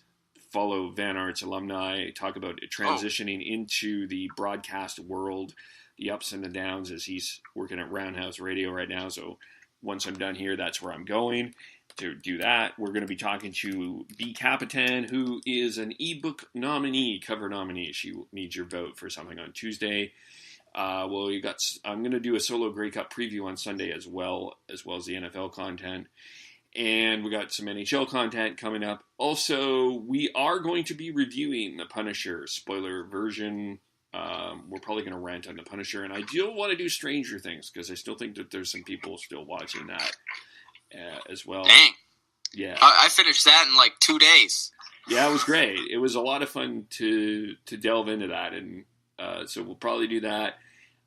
Speaker 5: follow Van Art's alumni, talk about transitioning into the broadcast world, the ups and the downs as he's working at Roundhouse Radio right now. So once I'm done here, that's where I'm going to do that. We're going to be talking to B. Capitan, who is an ebook nominee, cover nominee. She needs your vote for something on Tuesday. I'm going to do a solo Grey Cup preview on Sunday as well as the NFL content. And we got some NHL content coming up. Also, we are going to be reviewing The Punisher spoiler version. We're probably going to rant on The Punisher, and I do want to do Stranger Things because I still think that there's some people still watching that as well.
Speaker 6: Dang.
Speaker 5: Yeah.
Speaker 6: I finished that in like 2 days.
Speaker 5: Yeah, it was great. It was a lot of fun to delve into that, and so we'll probably do that.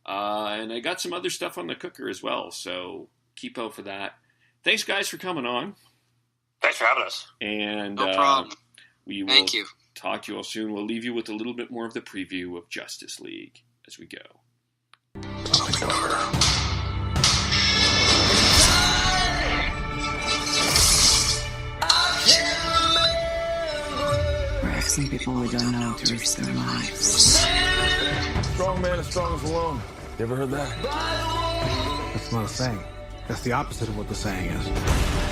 Speaker 5: And I got some other stuff on the cooker as well, so keep out for that. Thanks, guys, for coming on.
Speaker 7: Thanks for having us.
Speaker 5: And
Speaker 6: No problem.
Speaker 5: We will
Speaker 6: Thank you.
Speaker 5: talk to you all soon. We'll leave you with a little bit more of the preview of Justice League as we go.
Speaker 1: Something over.
Speaker 3: We're asking people we don't know to risk their lives.
Speaker 1: Strong man as strong as alone. You ever heard that? That's not a saying. That's the opposite of what the saying is.